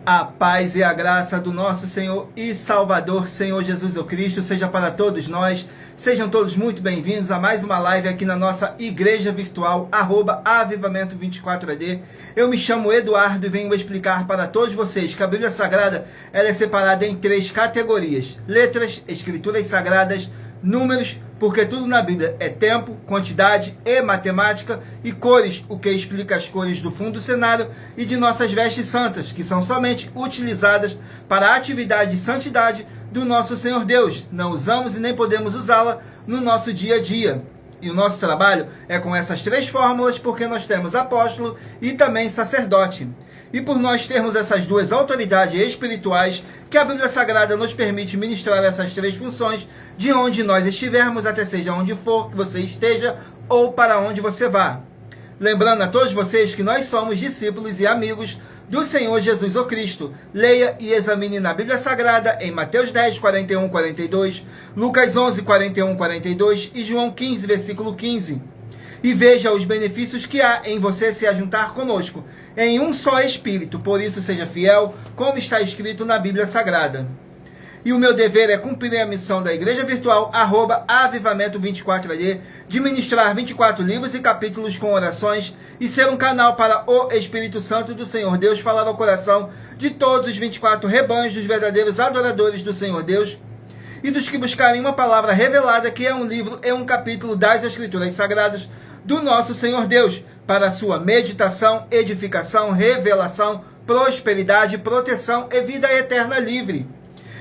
A paz e a graça do nosso Senhor e Salvador, Senhor Jesus o Cristo, seja para todos nós. Sejam todos muito bem-vindos a mais uma live aqui na nossa igreja virtual, @avivamento24AD. Eu me chamo Eduardo e venho explicar para todos vocês que a Bíblia Sagrada ela é separada em 3 categorias: letras, escrituras sagradas, números, porque tudo na Bíblia é tempo, quantidade e matemática, e cores, o que explica as cores do fundo do cenário e de nossas vestes santas, que são somente utilizadas para a atividade de santidade do nosso Senhor Deus. Não usamos e nem podemos usá-la no nosso dia a dia. E o nosso trabalho é com essas 3 fórmulas, porque nós temos apóstolo e também sacerdote. E por nós termos essas 2 autoridades espirituais, que a Bíblia Sagrada nos permite ministrar essas 3 funções, de onde nós estivermos, até seja onde for que você esteja, ou para onde você vá. Lembrando a todos vocês que nós somos discípulos e amigos do Senhor Jesus o Cristo. Leia e examine na Bíblia Sagrada em Mateus 10, 41, 42, Lucas 11, 41, 42 e João 15, versículo 15. E veja os benefícios que há em você se ajuntar conosco, em um só Espírito. Por isso seja fiel, como está escrito na Bíblia Sagrada. E o meu dever é cumprir a missão da Igreja Virtual, @avivamento24AD, de ministrar 24 livros e capítulos com orações e ser um canal para o Espírito Santo do Senhor Deus falar ao coração de todos os 24 rebanhos dos verdadeiros adoradores do Senhor Deus e dos que buscarem uma palavra revelada, que é um livro e um capítulo das Escrituras Sagradas do nosso Senhor Deus, para a sua meditação, edificação, revelação, prosperidade, proteção e vida eterna livre.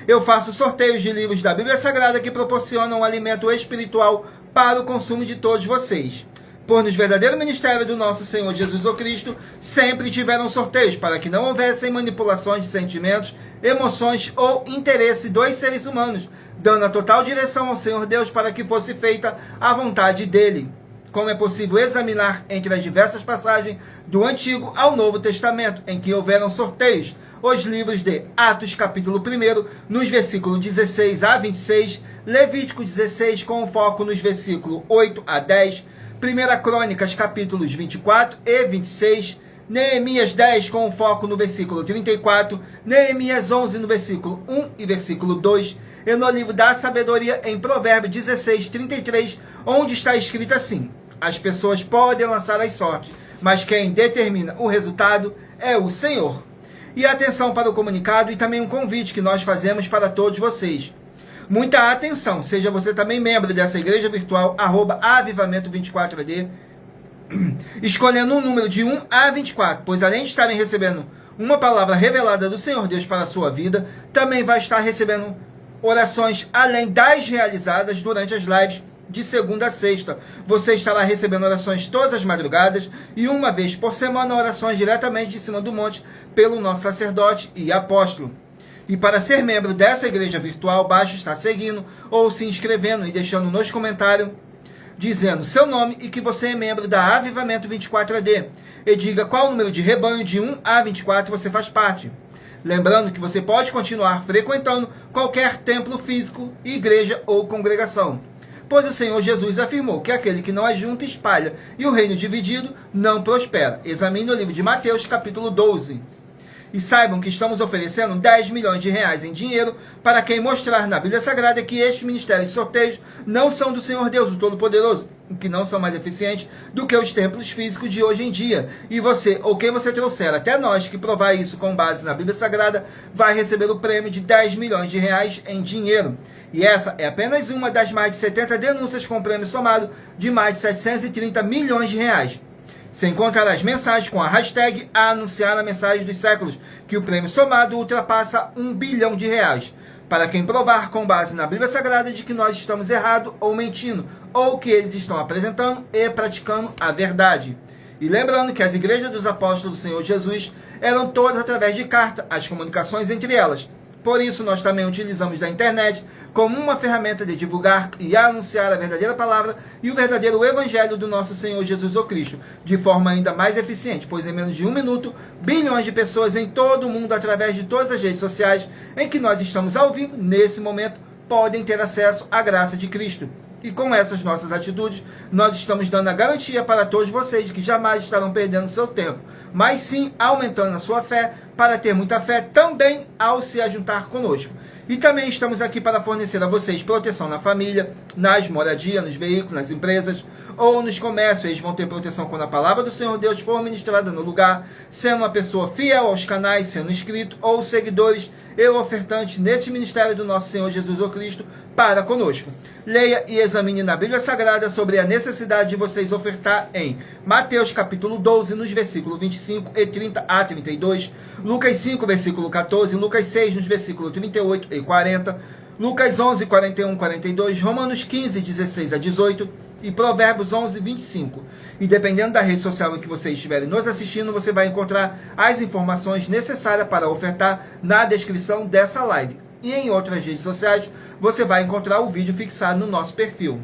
Eu faço sorteios de livros da Bíblia Sagrada que proporcionam um alimento espiritual para o consumo de todos vocês. Por nos verdadeiro ministério do nosso Senhor Jesus o Cristo, sempre tiveram sorteios para que não houvessem manipulações de sentimentos, emoções ou interesse dos seres humanos, dando a total direção ao Senhor Deus para que fosse feita a vontade dele. Como é possível examinar entre as diversas passagens do Antigo ao Novo Testamento, em que houveram sorteios, os livros de Atos, capítulo 1, nos versículos 16 a 26, Levítico 16, com foco nos versículos 8 a 10, 1 Crônicas, capítulos 24 e 26, Neemias 10, com foco no versículo 34, Neemias 11, no versículo 1 e versículo 2, e no livro da sabedoria, em Provérbios 16, 33, onde está escrito assim: as pessoas podem lançar as sortes, mas quem determina o resultado é o Senhor. E atenção para o comunicado e também um convite que nós fazemos para todos vocês. Muita atenção, seja você também membro dessa igreja virtual, @avivamento24AD, escolhendo um número de 1 a 24, pois além de estarem recebendo uma palavra revelada do Senhor Deus para a sua vida, também vai estar recebendo orações além das realizadas durante as lives de segunda a sexta. Você estará recebendo orações todas as madrugadas e uma vez por semana orações diretamente de cima do monte pelo nosso sacerdote e apóstolo. E para ser membro dessa igreja virtual, basta estar seguindo ou se inscrevendo e deixando nos comentários dizendo seu nome e que você é membro da Avivamento 24AD. E diga qual número de rebanho de 1 a 24 você faz parte. Lembrando que você pode continuar frequentando qualquer templo físico, igreja ou congregação, pois o Senhor Jesus afirmou que aquele que não ajunta espalha, e o reino dividido não prospera. Examine o livro de Mateus, capítulo 12. E saibam que estamos oferecendo 10 milhões de reais em dinheiro para quem mostrar na Bíblia Sagrada que estes ministérios de sorteios não são do Senhor Deus, o Todo-Poderoso, que não são mais eficientes do que os templos físicos de hoje em dia. E você, ou quem você trouxer até nós, que provar isso com base na Bíblia Sagrada, vai receber o prêmio de 10 milhões de reais em dinheiro. E essa é apenas uma das mais de 70 denúncias com prêmio somado de mais de 730 milhões de reais. Sem contar as mensagens com a hashtag a anunciar a mensagem dos séculos, que o prêmio somado ultrapassa 1 bilhão de reais. Para quem provar com base na Bíblia Sagrada de que nós estamos errados ou mentindo, ou que eles estão apresentando e praticando a verdade. E lembrando que as igrejas dos apóstolos do Senhor Jesus eram todas através de carta, as comunicações entre elas. Por isso, nós também utilizamos da internet como uma ferramenta de divulgar e anunciar a verdadeira palavra e o verdadeiro evangelho do nosso Senhor Jesus o Cristo, de forma ainda mais eficiente, pois em menos de 1 minuto, bilhões de pessoas em todo o mundo, através de todas as redes sociais em que nós estamos ao vivo, nesse momento, podem ter acesso à graça de Cristo. E com essas nossas atitudes, nós estamos dando a garantia para todos vocês de que jamais estarão perdendo seu tempo, mas sim aumentando a sua fé, para ter muita fé também ao se ajuntar conosco. E também estamos aqui para fornecer a vocês proteção na família, nas moradias, nos veículos, nas empresas ou nos comércios. Eles vão ter proteção quando a palavra do Senhor Deus for ministrada no lugar, sendo uma pessoa fiel aos canais, sendo inscrito ou seguidores e ofertantes neste ministério do nosso Senhor Jesus Cristo para conosco. Leia e examine na Bíblia Sagrada sobre a necessidade de vocês ofertar em Mateus capítulo 12, nos versículos 25 e 30 a 32, Lucas 5, versículo 14, Lucas 6, nos versículos 38 e 40, Lucas 11, 41 e 42, Romanos 15, 16 a 18 e Provérbios 11, 25. E dependendo da rede social em que você estiverem nos assistindo, você vai encontrar as informações necessárias para ofertar na descrição dessa live. E em outras redes sociais, você vai encontrar o vídeo fixado no nosso perfil.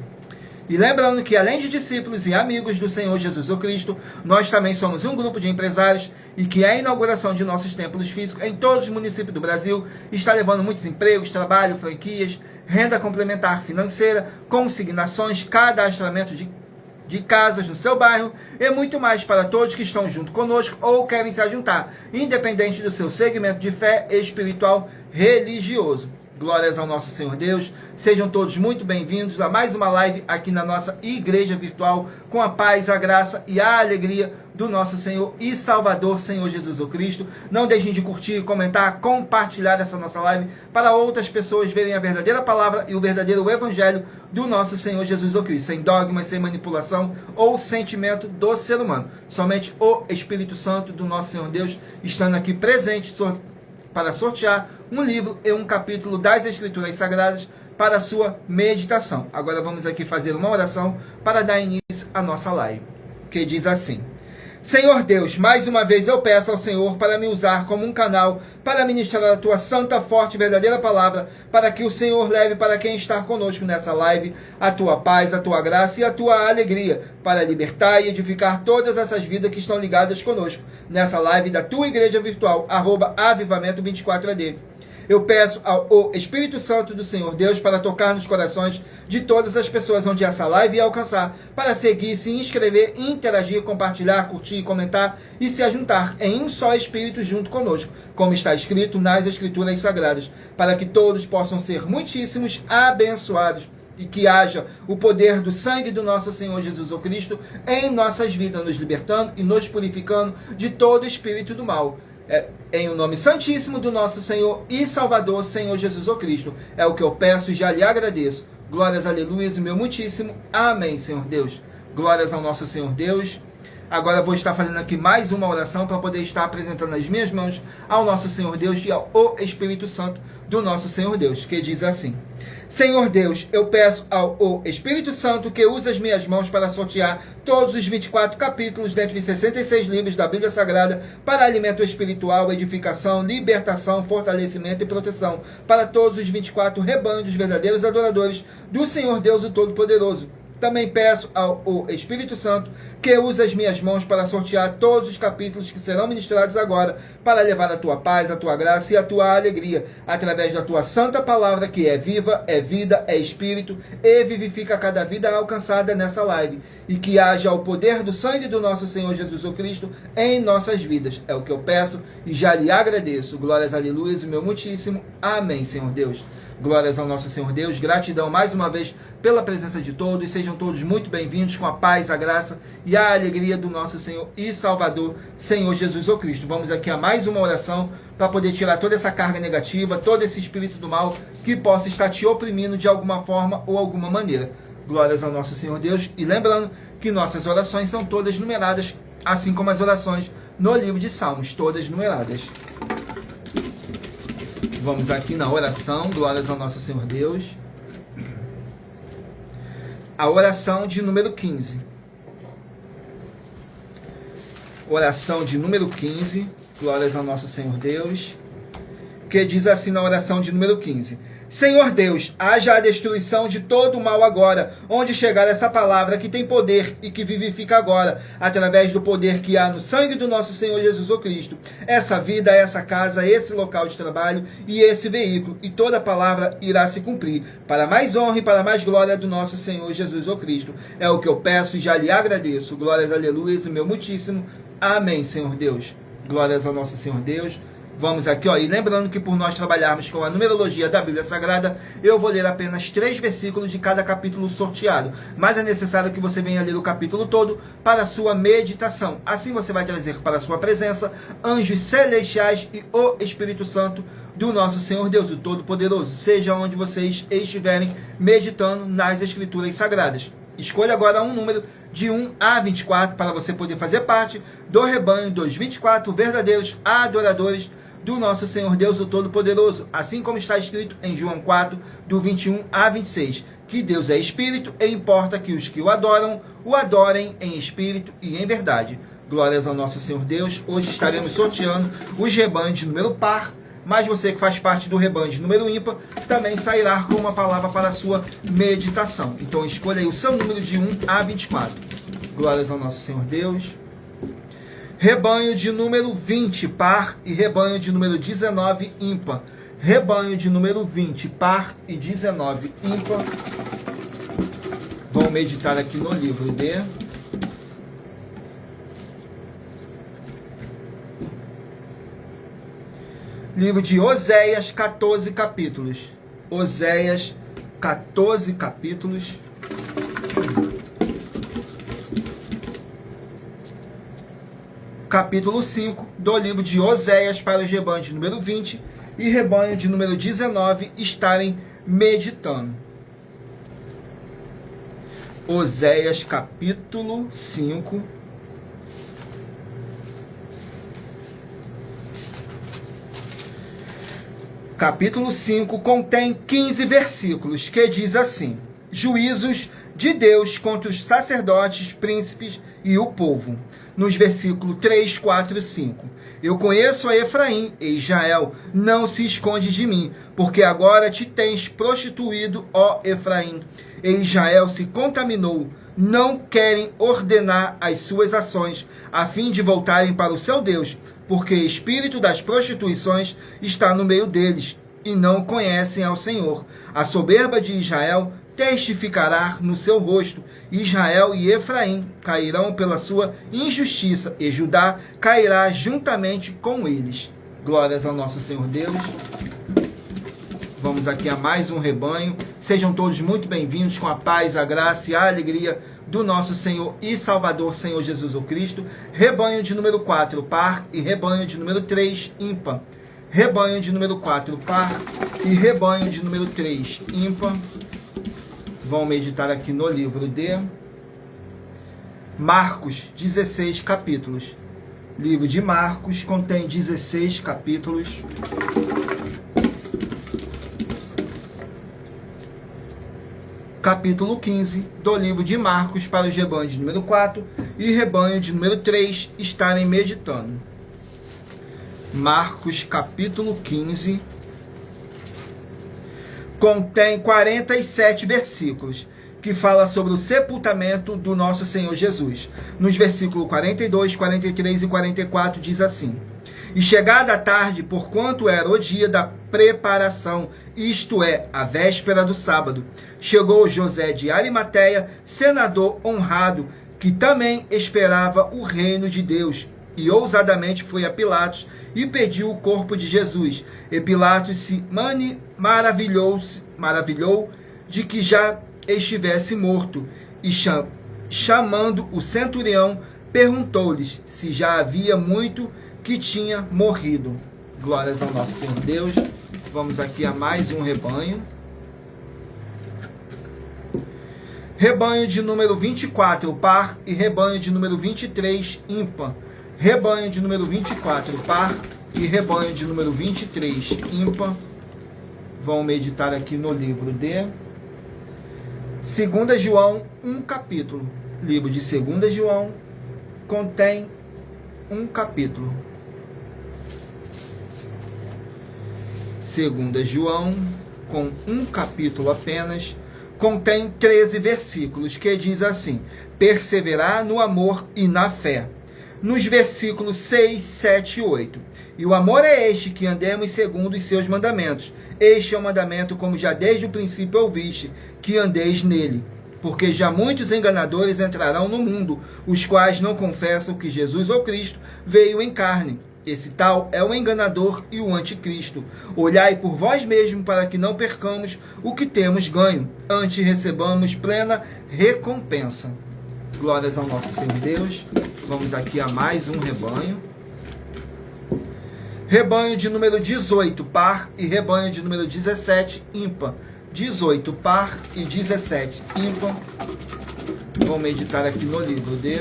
E lembrando que além de discípulos e amigos do Senhor Jesus Cristo, nós também somos um grupo de empresários e que a inauguração de nossos templos físicos em todos os municípios do Brasil está levando muitos empregos, trabalho, franquias, renda complementar financeira, consignações, cadastramento de casas no seu bairro e muito mais para todos que estão junto conosco ou querem se juntar, independente do seu segmento de fé espiritual religioso. Glórias ao nosso Senhor Deus. Sejam todos muito bem-vindos a mais uma live aqui na nossa igreja virtual, com a paz, a graça e a alegria do nosso Senhor e Salvador, Senhor Jesus Cristo. Não deixem de curtir, comentar, compartilhar essa nossa live para outras pessoas verem a verdadeira palavra e o verdadeiro evangelho do nosso Senhor Jesus Cristo, sem dogmas, sem manipulação ou sentimento do ser humano. Somente o Espírito Santo do nosso Senhor Deus estando aqui presente para sortear um livro e um capítulo das Escrituras Sagradas para a sua meditação. Agora vamos aqui fazer uma oração para dar início à nossa live, que diz assim: Senhor Deus, mais uma vez eu peço ao Senhor para me usar como um canal para ministrar a tua santa, forte e verdadeira palavra, para que o Senhor leve para quem está conosco nessa live a tua paz, a tua graça e a tua alegria, para libertar e edificar todas essas vidas que estão ligadas conosco nessa live da tua igreja virtual, @avivamento24AD. Eu peço ao Espírito Santo do Senhor Deus para tocar nos corações de todas as pessoas onde essa live ia alcançar, para seguir, se inscrever, interagir, compartilhar, curtir, comentar e se ajuntar em um só Espírito junto conosco, como está escrito nas Escrituras Sagradas, para que todos possam ser muitíssimos abençoados e que haja o poder do sangue do nosso Senhor Jesus Cristo em nossas vidas, nos libertando e nos purificando de todo espírito do mal. Em o nome santíssimo do nosso Senhor e Salvador, Senhor Jesus Cristo, é o que eu peço e já lhe agradeço. Glórias, aleluia, o meu muitíssimo. Amém, Senhor Deus. Glórias ao nosso Senhor Deus. Agora vou estar fazendo aqui mais uma oração para poder estar apresentando as minhas mãos ao nosso Senhor Deus e ao Espírito Santo do nosso Senhor Deus, que diz assim: Senhor Deus, eu peço ao Espírito Santo que use as minhas mãos para sortear todos os 24 capítulos dentre os 66 livros da Bíblia Sagrada para alimento espiritual, edificação, libertação, fortalecimento e proteção para todos os 24 rebanhos dos verdadeiros adoradores do Senhor Deus o Todo-Poderoso. Também peço ao Espírito Santo que use as minhas mãos para sortear todos os capítulos que serão ministrados agora, para levar a tua paz, a tua graça e a tua alegria, através da tua santa palavra, que é viva, é vida, é espírito, e vivifica cada vida alcançada nessa live. E que haja o poder do sangue do nosso Senhor Jesus Cristo em nossas vidas. É o que eu peço e já lhe agradeço. Glórias, aleluia, o meu muitíssimo. Amém, Senhor Deus. Glórias ao nosso Senhor Deus. Gratidão mais uma vez pela presença de todos. Sejam todos muito bem-vindos, com a paz, a graça e a alegria do nosso Senhor e Salvador, Senhor Jesus Cristo. Vamos aqui a mais uma oração para poder tirar toda essa carga negativa, todo esse espírito do mal que possa estar te oprimindo de alguma forma ou alguma maneira. Glórias ao nosso Senhor Deus. E lembrando que nossas orações são todas numeradas, assim como as orações no livro de Salmos, todas numeradas. Vamos aqui na oração, glórias ao nosso Senhor Deus. A oração de número 15. Oração de número 15, glórias ao nosso Senhor Deus, que diz assim na oração de número 15: Senhor Deus, haja a destruição de todo o mal agora, onde chegar essa palavra que tem poder e que vivifica agora, através do poder que há no sangue do nosso Senhor Jesus Cristo. Essa vida, essa casa, esse local de trabalho e esse veículo, e toda palavra irá se cumprir, para mais honra e para mais glória do nosso Senhor Jesus Cristo. É o que eu peço e já lhe agradeço. Glórias, aleluias, e meu muitíssimo. Amém, Senhor Deus. Glórias ao nosso Senhor Deus. Vamos aqui, ó, e lembrando que por nós trabalharmos com a numerologia da Bíblia Sagrada, eu vou ler apenas 3 versículos de cada capítulo sorteado, mas é necessário que você venha ler o capítulo todo para a sua meditação. Assim você vai trazer para a sua presença anjos celestiais e o Espírito Santo do nosso Senhor Deus, o Todo-Poderoso, seja onde vocês estiverem meditando nas Escrituras Sagradas. Escolha agora um número de 1 a 24 para você poder fazer parte do rebanho dos 24 verdadeiros adoradores do nosso Senhor Deus, o Todo-Poderoso, assim como está escrito em João 4, do 21 a 26, que Deus é Espírito e importa que os que o adorem em Espírito e em verdade. Glórias ao nosso Senhor Deus. Hoje estaremos sorteando os rebanhos de número par, mas você que faz parte do rebanho de número ímpar também sairá com uma palavra para a sua meditação. Então escolha aí o seu número de 1 a 24. Glórias ao nosso Senhor Deus. Rebanho de número 20, par, e rebanho de número 19, ímpar. Rebanho de número 20, par, e 19, ímpar. Vamos meditar aqui no livro de livro de Oséias, 14 capítulos. Oséias, 14 capítulos. Capítulo 5 do livro de Oséias, para os rebanhos de número 20 e rebanho de número 19 estarem meditando. Oséias, capítulo 5. Capítulo 5 contém 15 versículos, que diz assim: juízos de Deus contra os sacerdotes, príncipes e o povo. Nos versículos 3, 4 e 5. Eu conheço a Efraim e Israel, não se esconde de mim, porque agora te tens prostituído, ó Efraim, e Israel se contaminou. Não querem ordenar as suas ações, a fim de voltarem para o seu Deus, porque o espírito das prostituições está no meio deles, e não conhecem ao Senhor. A soberba de Israel testificará no seu rosto. Israel e Efraim cairão pela sua injustiça, e Judá cairá juntamente com eles. Glórias ao nosso Senhor Deus. Vamos aqui a mais um rebanho. Sejam todos muito bem-vindos, com a paz, a graça e a alegria do nosso Senhor e Salvador, Senhor Jesus Cristo. Rebanho de número 4, par, e rebanho de número 3, ímpar. Rebanho de número 4, par, e rebanho de número 3, ímpar. Vamos meditar aqui no livro de Marcos, 16 capítulos. Livro de Marcos contém 16 capítulos. Capítulo 15 do livro de Marcos, para os rebanhos de número 4 e rebanho de número 3 estarem meditando. Marcos, capítulo 15, contém 47 versículos, que fala sobre o sepultamento do nosso Senhor Jesus. Nos versículos 42, 43 e 44 diz assim: e chegada a tarde, porquanto era o dia da preparação, isto é, a véspera do sábado, chegou José de Arimateia, senador honrado, que também esperava o reino de Deus, e ousadamente foi a Pilatos e pediu o corpo de Jesus. E Pilatos se maravilhou de que já estivesse morto, e chamando o centurião, perguntou-lhes se já havia muito que tinha morrido. Glórias ao nosso Senhor Deus. Vamos aqui a mais um rebanho. Rebanho de número 24, par, e rebanho de número 23, ímpar. Rebanho de número 24, par, e rebanho de número 23, ímpar. Vamos meditar aqui no livro de 2 João, um capítulo. Livro de 2 João contém um capítulo. 2 João com um capítulo apenas, contém 13 versículos, que diz assim: perseverar no amor e na fé. Nos versículos 6, 7 e 8. E o amor é este, que andemos segundo os seus mandamentos. Este é o mandamento, como já desde o princípio ouviste, que andeis nele. Porque já muitos enganadores entrarão no mundo, os quais não confessam que Jesus, ou Cristo, veio em carne. Esse tal é o enganador e o anticristo. Olhai por vós mesmos, para que não percamos o que temos ganho, antes recebamos plena recompensa. Glórias ao nosso Senhor Deus. Vamos aqui a mais um rebanho. Rebanho de número 18, par, e rebanho de número 17, ímpar. 18, par, e 17, ímpar. Vamos meditar aqui no livro de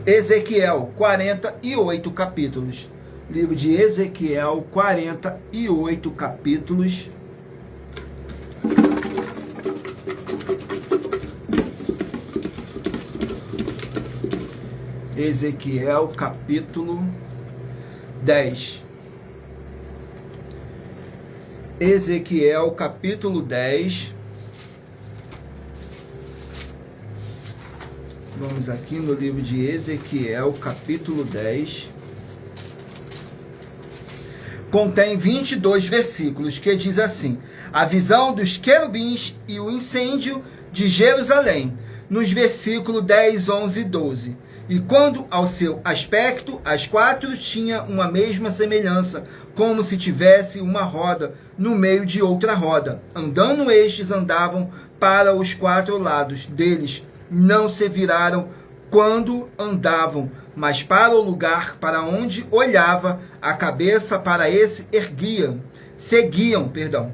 Ezequiel, 48 capítulos. Livro de Ezequiel, 48 capítulos. Ezequiel, capítulo 10. Ezequiel, capítulo 10. Vamos aqui no livro de Ezequiel, capítulo 10. Contém 22 versículos, que diz assim: a visão dos querubins e o incêndio de Jerusalém, nos versículos 10, 11 e 12. E quando ao seu aspecto, as quatro tinham uma mesma semelhança, como se tivesse uma roda no meio de outra roda. Andando estes, andavam para os quatro lados deles. Não se viraram quando andavam, mas para o lugar para onde olhava a cabeça, para esse seguiam,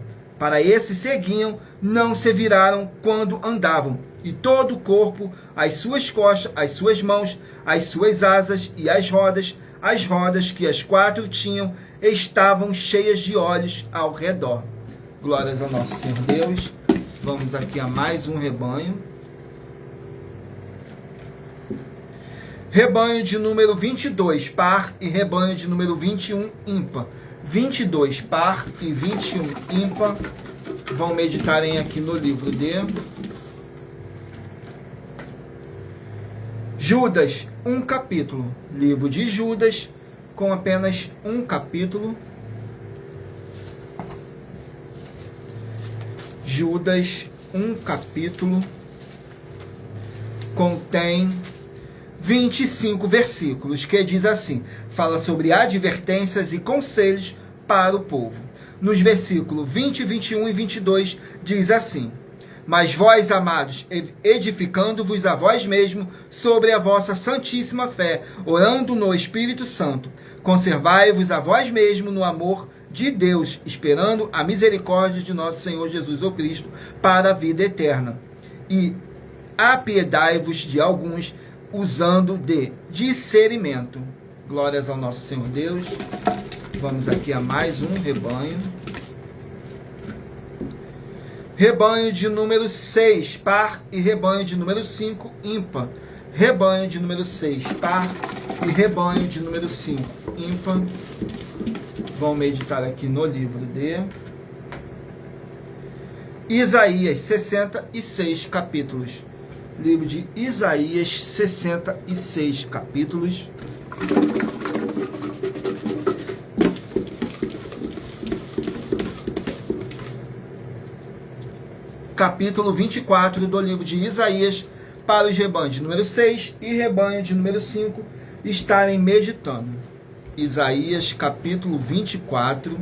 não se viraram quando andavam. E todo o corpo, as suas costas, as suas mãos, as suas asas e as rodas que as quatro tinham, estavam cheias de olhos ao redor. Glórias ao nosso Senhor Deus. Vamos aqui a mais um rebanho. Rebanho de número 22, par, e rebanho de número 21, ímpar. 22, par, e 21, ímpar. Vão meditarem aqui no livro de Judas, um capítulo. Livro de Judas, com apenas um capítulo. Judas, um capítulo. Contém 25 versículos, que diz assim: fala sobre advertências e conselhos para o povo. Nos versículos 20, 21 e 22, diz assim: mas vós, amados, edificando-vos a vós mesmos sobre a vossa santíssima fé, orando no Espírito Santo, conservai-vos a vós mesmos no amor de Deus, esperando a misericórdia de nosso Senhor Jesus o Cristo para a vida eterna. E apiedai-vos de alguns, usando de discernimento. Glórias ao nosso Senhor Deus. Vamos aqui a mais um rebanho. Rebanho de número 6, par, e rebanho de número 5, ímpar. Rebanho de número 6, par, e rebanho de número 5, ímpar. Vamos meditar aqui no livro de Isaías, 66 capítulos. Livro de Isaías, 66 capítulos. Capítulo 24 do livro de Isaías, para os rebanhos de número 6 e rebanho de número 5 estarem meditando. Isaías, capítulo 24,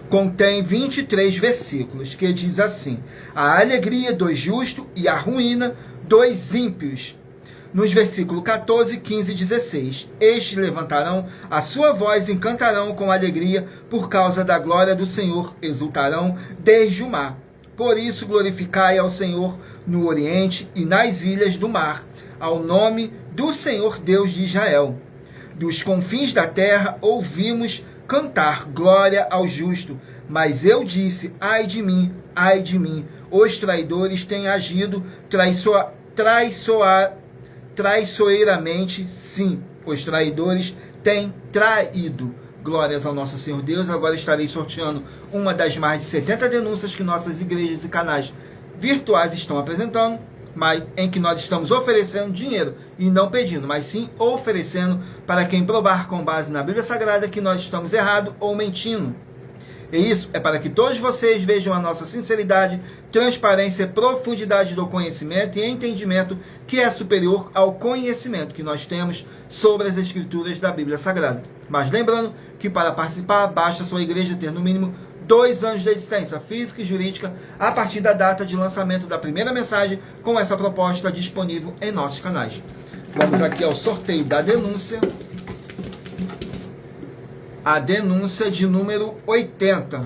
contém 23 versículos, que diz assim: a alegria dos justos e a ruína dos ímpios. Nos versículos 14, 15 e 16. Estes levantarão a sua voz e cantarão com alegria por causa da glória do Senhor, exultarão desde o mar. Por isso glorificai ao Senhor no oriente e nas ilhas do mar, ao nome do Senhor Deus de Israel. Dos confins da terra ouvimos cantar glória ao justo. Mas eu disse: ai de mim, os traidores têm agido traiçoeiramente, sim, os traidores tem traído. Glórias ao nosso Senhor Deus. Agora estarei sorteando uma das mais de 70 denúncias que nossas igrejas e canais virtuais estão apresentando, mas em que nós estamos oferecendo dinheiro e não pedindo, mas sim oferecendo para quem provar com base na Bíblia Sagrada que nós estamos errado ou mentindo. E isso é para que todos vocês vejam a nossa sinceridade, transparência, profundidade do conhecimento e entendimento que é superior ao conhecimento que nós temos sobre as Escrituras da Bíblia Sagrada. Mas lembrando que para participar, basta a sua igreja ter no mínimo 2 anos de existência física e jurídica a partir da data de lançamento da primeira mensagem com essa proposta disponível em nossos canais. Vamos aqui ao sorteio da denúncia. A denúncia de número 80.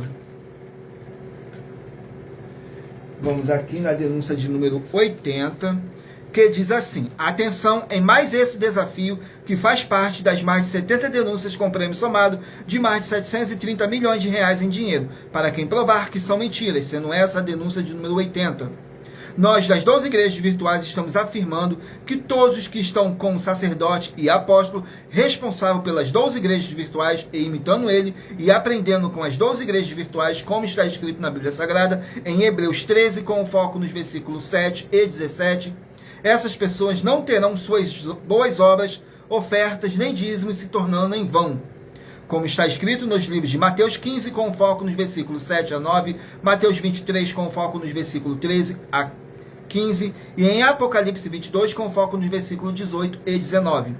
Vamos aqui na denúncia de número 80, que diz assim: atenção em mais esse desafio que faz parte das mais de 70 denúncias com prêmio somado de mais de 730 milhões de reais em dinheiro, para quem provar que são mentiras, sendo essa a denúncia de número 80. Nós, das 12 igrejas virtuais, estamos afirmando que todos os que estão com o sacerdote e apóstolo responsável pelas 12 igrejas virtuais e imitando ele e aprendendo com as 12 igrejas virtuais, como está escrito na Bíblia Sagrada, em Hebreus 13, com foco nos versículos 7 e 17, essas pessoas não terão suas boas obras, ofertas, nem dízimos se tornando em vão. Como está escrito nos livros de Mateus 15, com foco nos versículos 7 a 9, Mateus 23, com foco nos versículos 13 a 15, e em Apocalipse 22, com foco nos versículos 18 e 19.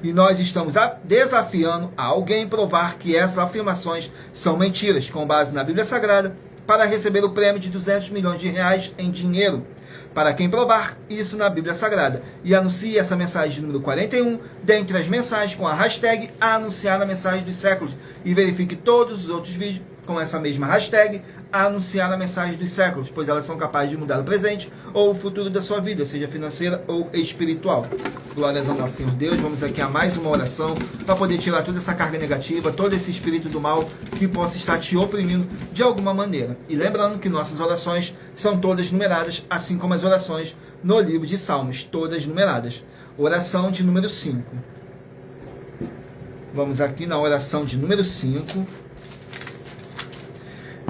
E nós estamos desafiando a alguém provar que essas afirmações são mentiras, com base na Bíblia Sagrada, para receber o prêmio de 200 milhões de reais em dinheiro. Para quem provar isso na Bíblia Sagrada e anuncie essa mensagem de número 41, dentre as mensagens com a hashtag anunciar a mensagem dos séculos, e verifique todos os outros vídeos com essa mesma hashtag anunciar a mensagem dos séculos, pois elas são capazes de mudar o presente ou o futuro da sua vida, seja financeira ou espiritual. Glórias ao nosso Senhor Deus. Vamos aqui a mais uma oração para poder tirar toda essa carga negativa, todo esse espírito do mal que possa estar te oprimindo de alguma maneira. E lembrando que nossas orações são todas numeradas, assim como as orações no livro de Salmos, todas numeradas. Oração de número 5. Vamos aqui na oração de número 5,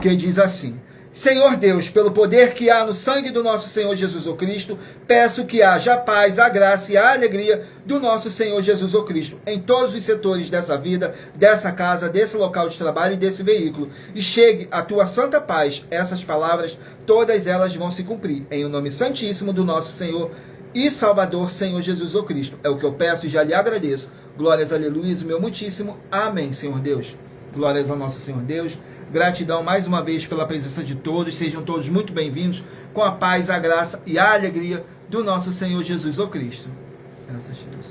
que diz assim: Senhor Deus, pelo poder que há no sangue do nosso Senhor Jesus o Cristo, peço que haja a paz, a graça e a alegria do nosso Senhor Jesus o Cristo em todos os setores dessa vida, dessa casa, desse local de trabalho e desse veículo. E chegue a tua santa paz. Essas palavras, todas elas vão se cumprir. Em o nome santíssimo do nosso Senhor e Salvador, Senhor Jesus o Cristo. É o que eu peço e já lhe agradeço. Glórias, aleluia, meu muitíssimo. Amém, Senhor Deus. Glórias ao nosso Senhor Deus. Gratidão mais uma vez pela presença de todos. Sejam todos muito bem-vindos com a paz, a graça e a alegria do nosso Senhor Jesus o Cristo. Graças a Deus.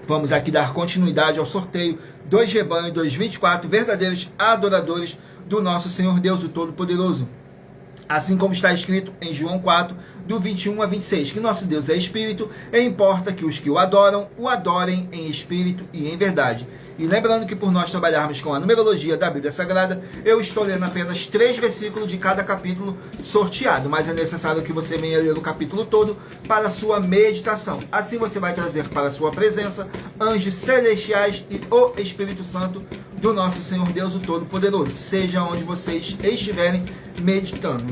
Vamos aqui dar continuidade ao sorteio dos rebanhos dos 24 verdadeiros adoradores do nosso Senhor Deus, o Todo-Poderoso. Assim como está escrito em João 4, do 21 a 26, que nosso Deus é Espírito, e importa que os que o adorem em Espírito e em verdade. E lembrando que por nós trabalharmos com a numerologia da Bíblia Sagrada, eu estou lendo apenas 3 versículos de cada capítulo sorteado, mas é necessário que você venha ler o capítulo todo para a sua meditação. Assim você vai trazer para a sua presença anjos celestiais e o Espírito Santo do nosso Senhor Deus, o Todo-Poderoso, seja onde vocês estiverem meditando.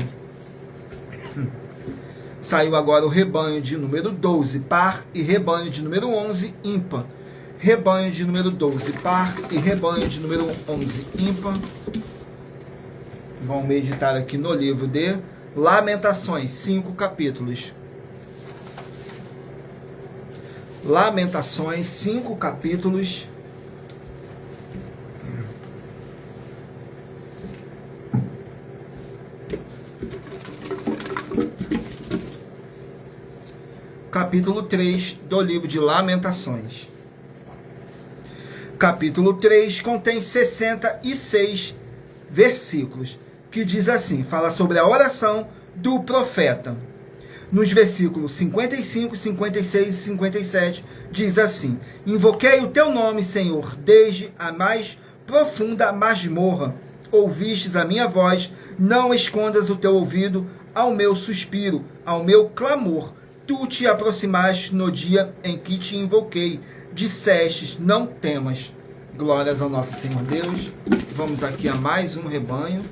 Saiu agora o rebanho de número 12, par, e rebanho de número 11, ímpar. Rebanho de número 12, par, e rebanho de número 11, ímpar. Vamos meditar aqui no livro de Lamentações, 5 capítulos. Lamentações, 5 capítulos. Capítulo 3 do livro de Lamentações. Capítulo 3 contém 66 versículos, que diz assim, fala sobre a oração do profeta. Nos versículos 55, 56 e 57, diz assim: Invoquei o teu nome, Senhor, desde a mais profunda masmorra. Ouvistes a minha voz, não escondas o teu ouvido ao meu suspiro, ao meu clamor. tu te aproximaste no dia em que te invoquei, dissestes, não temas. Glórias ao nosso Senhor Deus. Vamos aqui a mais um rebanho.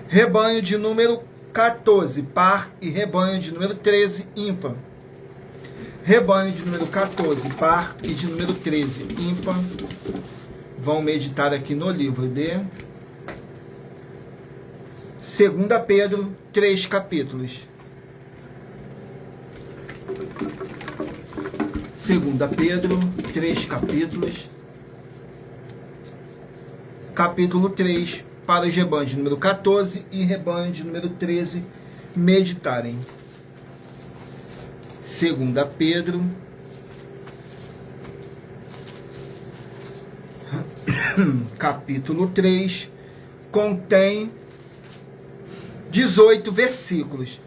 Rebanho de número 14, par, e rebanho de número 13, ímpar. Rebanho de número 14, par, e de número 13, ímpar. Vão meditar aqui no livro de 2 Pedro, 3 capítulos. 2 Pedro, 3 capítulos. Capítulo 3, para os rebanhos de número 14 e rebanho de número 13 meditarem. 2 Pedro, capítulo 3, contém 18 versículos,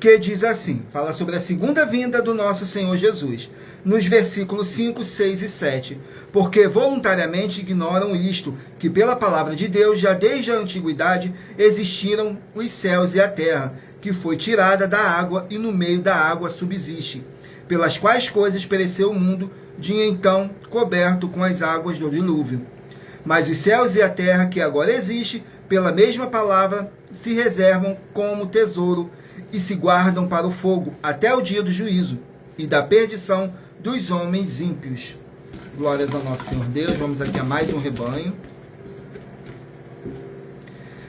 que diz assim, fala sobre a segunda vinda do nosso Senhor Jesus, nos versículos 5, 6 e 7, porque voluntariamente ignoram isto, que pela palavra de Deus, já desde a antiguidade, existiram os céus e a terra, que foi tirada da água e no meio da água subsiste, pelas quais coisas pereceu o mundo, de então coberto com as águas do dilúvio. Mas os céus e a terra que agora existe, pela mesma palavra, se reservam como tesouro e se guardam para o fogo, até o dia do juízo e da perdição dos homens ímpios. Glórias ao nosso Senhor Deus. Vamos aqui a mais um rebanho.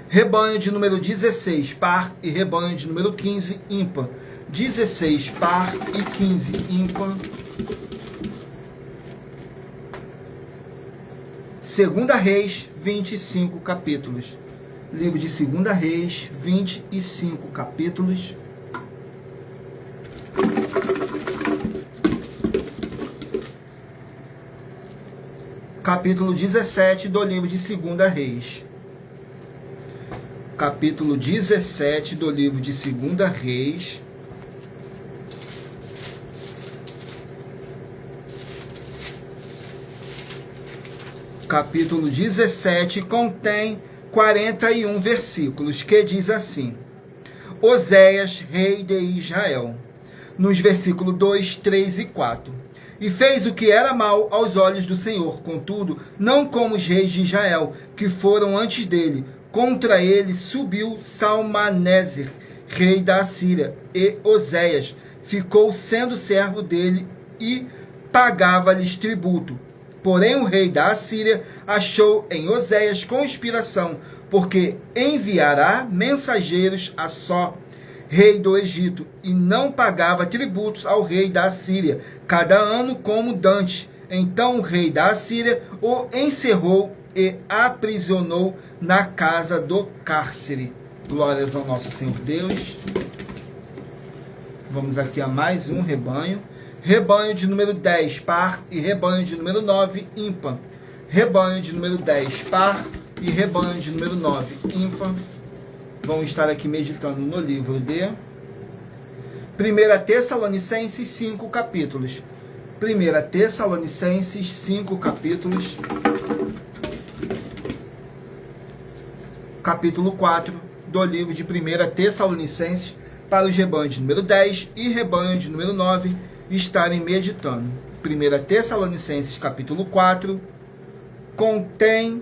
Rebanho de número 16, par, e rebanho de número 15, ímpar. 16, par, e 15, ímpar. 2 Reis, 25 capítulos. Livro de 2 Reis, 25 capítulos. Capítulo 17 do livro de 2 Reis. Capítulo 17 do livro de 2 Reis. Capítulo 17 contém 41 versículos, que diz assim: Oséias, rei de Israel, nos versículos 2, 3 e 4. E fez o que era mal aos olhos do Senhor, contudo, não como os reis de Israel, que foram antes dele. Contra ele subiu Salmaneser, rei da Assíria, e Oséias ficou sendo servo dele e pagava-lhes tributo. Porém o rei da Assíria achou em Oséias conspiração, porque enviará mensageiros a Só, rei do Egito, e não pagava tributos ao rei da Assíria, cada ano como dantes. Então o rei da Assíria o encerrou e aprisionou na casa do cárcere. Glórias ao nosso Senhor Deus. Vamos aqui a mais um rebanho. Rebanho de número 10, par, e rebanho de número 9, ímpar. Rebanho de número 10, par, e rebanho de número 9, ímpar. Vão estar aqui meditando no livro de 1 Tessalonicenses, 5 capítulos. 1 Tessalonicenses, 5 capítulos. Capítulo 4 do livro de 1 Tessalonicenses, para os rebanhos de número 10 e rebanho de número 9 estarem meditando. 1 Tessalonicenses, capítulo 4, contém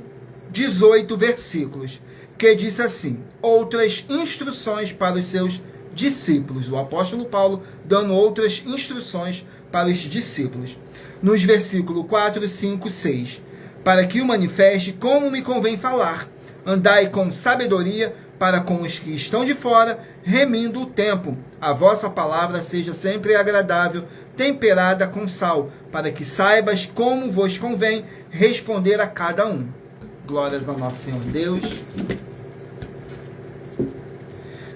18 versículos, que diz assim: outras instruções para os seus discípulos. O apóstolo Paulo dando outras instruções para os discípulos. Nos versículos 4, 5, 6. Para que o manifeste como me convém falar. Andai com sabedoria para com os que estão de fora, remindo o tempo. A vossa palavra seja sempre agradável, temperada com sal, para que saibas como vos convém responder a cada um. Glórias ao nosso Senhor Deus.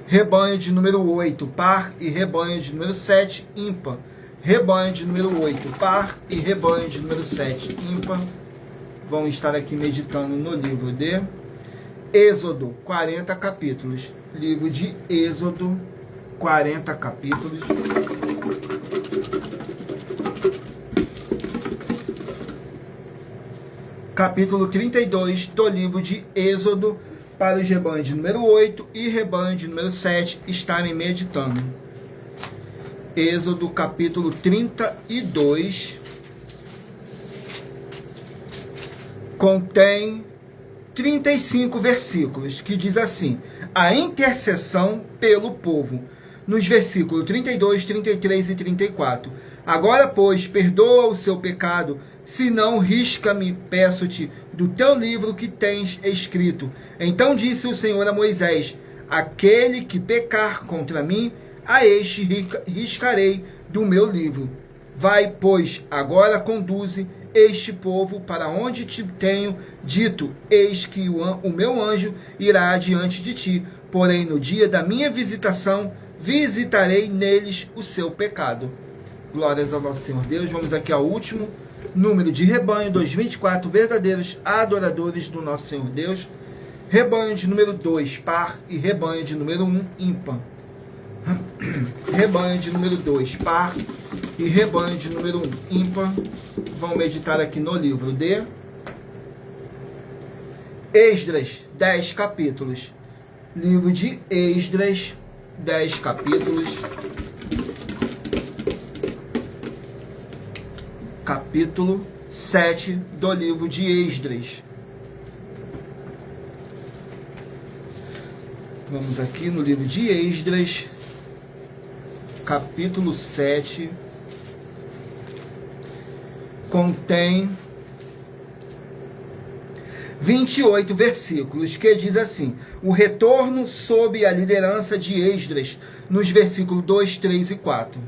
Rebanho de número 8, par, e rebanho de número 7, ímpar. Rebanho de número 8, par, e rebanho de número 7, ímpar. Vão estar aqui meditando no livro de Êxodo, 40 capítulos. Livro de Êxodo, 40 capítulos. Capítulo 32 do livro de Êxodo, para os rebanhos de número 8 e rebanho de número 7 estarem meditando. Êxodo capítulo 32, contém 35 versículos, que diz assim: a intercessão pelo povo, nos versículos 32, 33 e 34. Agora, pois, perdoa o seu pecado, se não, risca-me, peço-te, do teu livro que tens escrito. Então disse o Senhor a Moisés: aquele que pecar contra mim, a este riscarei do meu livro. Vai, pois, agora conduze este povo para onde te tenho dito. Eis que o meu anjo irá adiante de ti, porém no dia da minha visitação visitarei neles o seu pecado. Glórias ao nosso Senhor Deus. Vamos aqui ao último número de rebanho dos 24 verdadeiros adoradores do nosso Senhor Deus. Rebanho de número 2, par, e rebanho de número 1, ímpar. Rebanho de número 2, par, e rebanho de número 1, ímpar. Vamos meditar aqui no livro de Esdras, 10 capítulos. Livro de Esdras, 10 capítulos. Capítulo 7 do livro de Esdras. Vamos aqui no livro de Esdras, capítulo 7, contém 28 versículos, que diz assim: o retorno sob a liderança de Esdras, nos versículos 2, 3 e 4.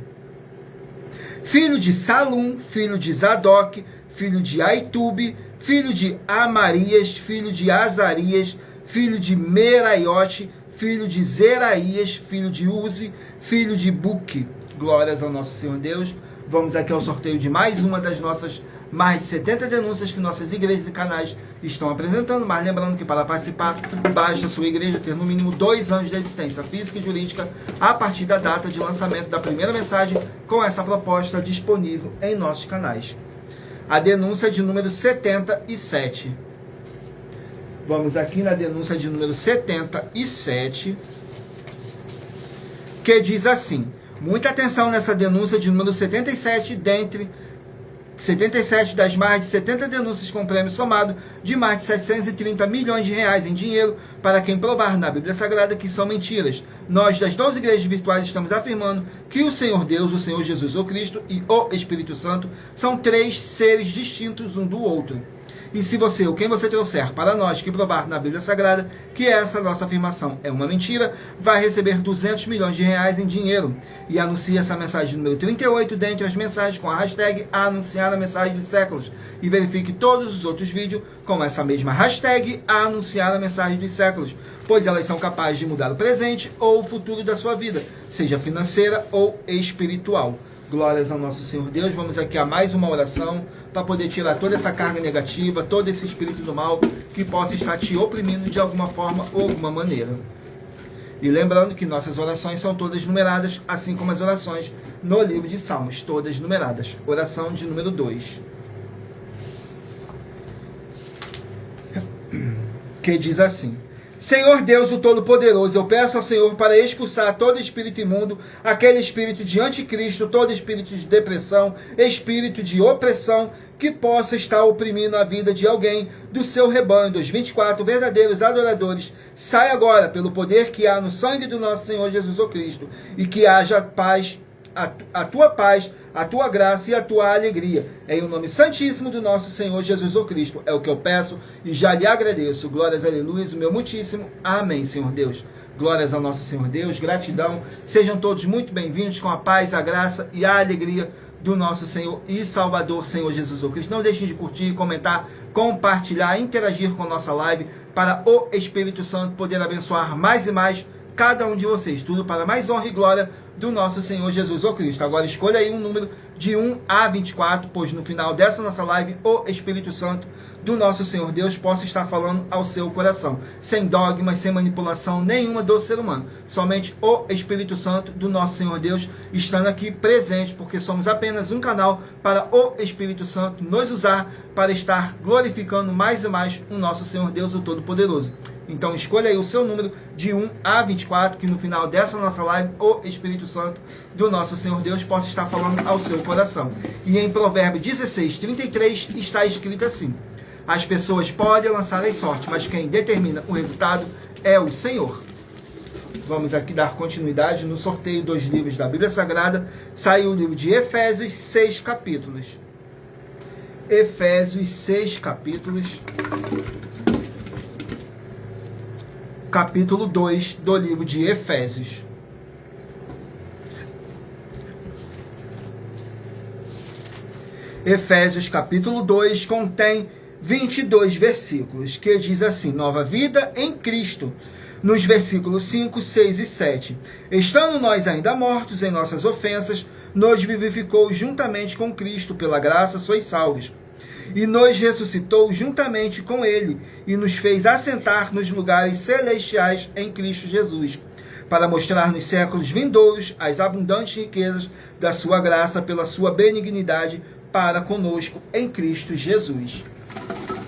Filho de Salum, filho de Zadok, filho de Aitube, filho de Amarias, filho de Azarias, filho de Meraiote, filho de Zeraías, filho de Uzi, filho de Buque. Glórias ao nosso Senhor Deus. Vamos aqui ao sorteio de mais uma das nossas mais de 70 denúncias que nossas igrejas e canais estão apresentando. Mas lembrando que para participar, basta a sua igreja ter no mínimo 2 anos de existência física e jurídica a partir da data de lançamento da primeira mensagem com essa proposta disponível em nossos canais. A denúncia de número 77. Vamos aqui na denúncia de número 77, que diz assim: muita atenção nessa denúncia de número 77, dentre 77 das mais de 70 denúncias com prêmio somado de mais de 730 milhões de reais em dinheiro para quem provar na Bíblia Sagrada que são mentiras. Nós, das 12 igrejas virtuais, estamos afirmando que o Senhor Deus, o Senhor Jesus, o Cristo e o Espírito Santo são 3 seres distintos um do outro. E se você, ou quem você trouxer para nós que provar na Bíblia Sagrada que essa nossa afirmação é uma mentira, vai receber 200 milhões de reais em dinheiro. E anuncie essa mensagem número 38 dentre as mensagens com a hashtag anunciar a mensagem dos séculos. E verifique todos os outros vídeos com essa mesma hashtag anunciar a mensagem dos séculos, pois elas são capazes de mudar o presente ou o futuro da sua vida, seja financeira ou espiritual. Glórias ao nosso Senhor Deus. Vamos aqui a mais uma oração para poder tirar toda essa carga negativa, todo esse espírito do mal que possa estar te oprimindo de alguma forma ou alguma maneira. E lembrando que nossas orações são todas numeradas, assim como as orações no livro de Salmos, todas numeradas. Oração de número 2. Que diz assim: Senhor Deus, o Todo-Poderoso, eu peço ao Senhor para expulsar todo espírito imundo, aquele espírito de anticristo, todo espírito de depressão, espírito de opressão, que possa estar oprimindo a vida de alguém do seu rebanho, dos 24 verdadeiros adoradores. Sai agora, pelo poder que há no sangue do nosso Senhor Jesus Cristo, e que haja paz, a tua paz, a tua graça e a tua alegria. Em o nome santíssimo do nosso Senhor Jesus Cristo. É o que eu peço e já lhe agradeço. Glórias, aleluia, o meu muitíssimo. Amém, Senhor Deus. Glórias ao nosso Senhor Deus. Gratidão. Sejam todos muito bem-vindos com a paz, a graça e a alegria do nosso Senhor e Salvador, Senhor Jesus Cristo. Não deixem de curtir, comentar, compartilhar, interagir com a nossa live para o Espírito Santo poder abençoar mais e mais cada um de vocês. Tudo para mais honra e glória do nosso Senhor Jesus Cristo. Agora escolha aí um número de 1 a 24, pois no final dessa nossa live, o Espírito Santo do nosso Senhor Deus possa estar falando ao seu coração, sem dogmas, sem manipulação nenhuma do ser humano. Somente o Espírito Santo do nosso Senhor Deus estando aqui presente, porque somos apenas um canal para o Espírito Santo nos usar para estar glorificando mais e mais o nosso Senhor Deus, o Todo-Poderoso. Então escolha aí o seu número de 1 a 24, que no final dessa nossa live, o Espírito Santo do nosso Senhor Deus possa estar falando ao seu coração. E em Provérbios 16, 33 está escrito assim: as pessoas podem lançar a sorte, mas quem determina o resultado é o Senhor. Vamos aqui dar continuidade no sorteio dos livros da Bíblia Sagrada. Saiu o livro de Efésios, 6 capítulos. Efésios, 6 capítulos. Capítulo 2 do livro de Efésios. Efésios, capítulo 2, contém 22 versículos, que diz assim: nova vida em Cristo. Nos versículos 5, 6 e 7. Estando nós ainda mortos em nossas ofensas, nos vivificou juntamente com Cristo, pela graça sois salvos. E nos ressuscitou juntamente com Ele, e nos fez assentar nos lugares celestiais em Cristo Jesus, para mostrar nos séculos vindouros as abundantes riquezas da sua graça, pela sua benignidade para conosco em Cristo Jesus.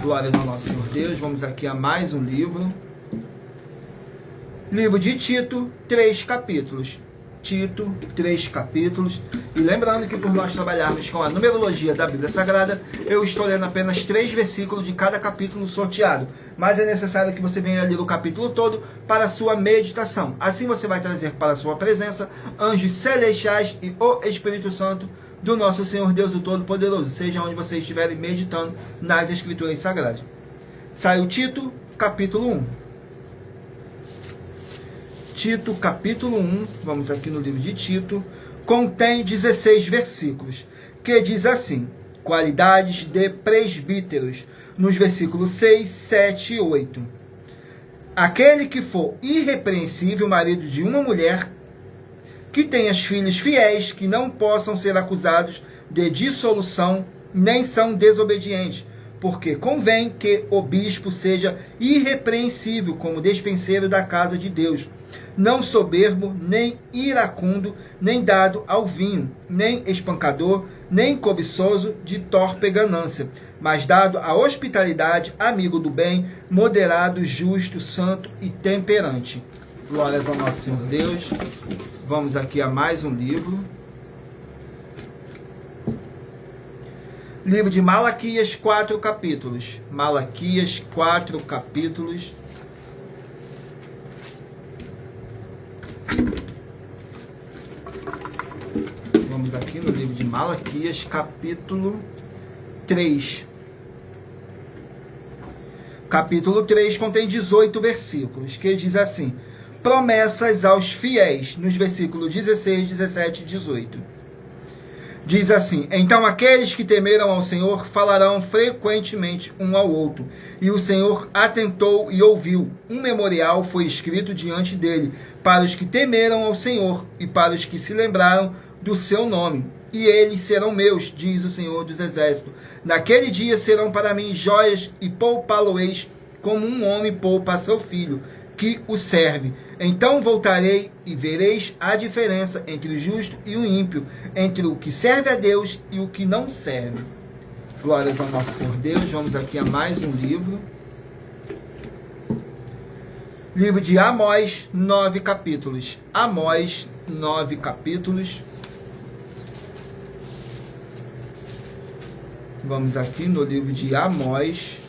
Glórias ao nosso Senhor Deus. Vamos aqui a mais um livro. Livro de Tito, 3 capítulos. Tito, 3 capítulos. E lembrando que por nós trabalharmos com a numerologia da Bíblia Sagrada, eu estou lendo apenas 3 versículos de cada capítulo sorteado. Mas é necessário que você venha ler o capítulo todo para a sua meditação. Assim você vai trazer para a sua presença anjos celestiais e o Espírito Santo do nosso Senhor Deus, o Todo-Poderoso, seja onde você estiver meditando nas Escrituras Sagradas. Saiu Tito, capítulo 1. Tito, capítulo 1, vamos aqui no livro de Tito, contém 16 versículos, que diz assim: qualidades de presbíteros, nos versículos 6, 7 e 8. Aquele que for irrepreensível, marido de uma mulher, que tenha filhos fiéis, que não possam ser acusados de dissolução, nem são desobedientes, porque convém que o bispo seja irrepreensível como despenseiro da casa de Deus, não soberbo, nem iracundo, nem dado ao vinho, nem espancador, nem cobiçoso de torpe ganância, mas dado à hospitalidade, amigo do bem, moderado, justo, santo e temperante. Glórias ao nosso Senhor Deus. Vamos aqui a mais um livro. Livro de Malaquias, 4 capítulos. Malaquias, 4 capítulos. Vamos aqui no livro de Malaquias, capítulo 3. Capítulo 3 contém 18 versículos, que diz assim: promessas aos fiéis, nos versículos 16, 17 e 18. Diz assim: então aqueles que temeram ao Senhor falarão frequentemente um ao outro, e o Senhor atentou e ouviu. Um memorial foi escrito diante dele, para os que temeram ao Senhor, e para os que se lembraram do seu nome. E eles serão meus, diz o Senhor dos Exércitos. Naquele dia serão para mim joias, e poupá-lo-eis como um homem poupa seu filho, que o serve. Então voltarei e vereis a diferença entre o justo e o ímpio, entre o que serve a Deus e o que não serve. Glórias ao nosso Senhor Deus. Vamos aqui a mais um livro. Livro de Amós, 9 capítulos. Amós, 9 capítulos. Vamos aqui no livro de Amós.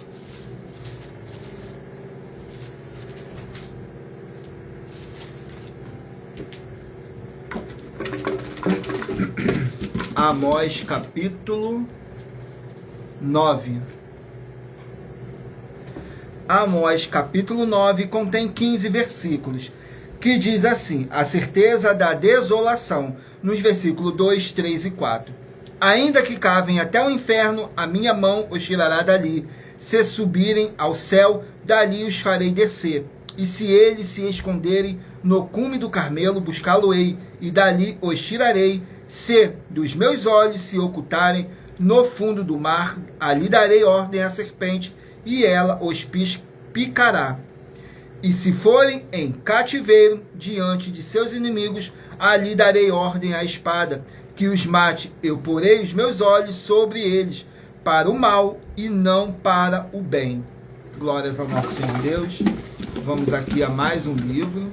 Amós, capítulo 9. Amós, capítulo 9, contém 15 versículos, que diz assim: a certeza da desolação, nos versículos 2, 3 e 4. Ainda que cavem até o inferno, a minha mão os tirará dali. Se subirem ao céu, dali os farei descer. E se eles se esconderem no cume do Carmelo, buscá-lo-ei, e dali os tirarei. Se dos meus olhos se ocultarem no fundo do mar, ali darei ordem à serpente, e ela os picará. E se forem em cativeiro diante de seus inimigos, ali darei ordem à espada, que os mate. Eu porei os meus olhos sobre eles, para o mal e não para o bem. Glórias ao nosso Senhor Deus. Vamos aqui a mais um livro.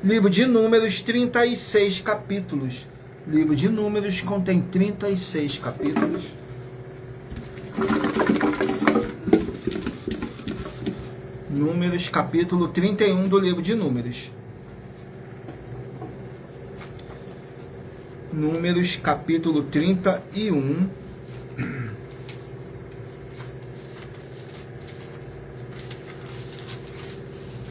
Livro de Números, 36 capítulos. Livro de Números contém 36 capítulos. Números, capítulo 31 do livro de Números. Números, capítulo 31.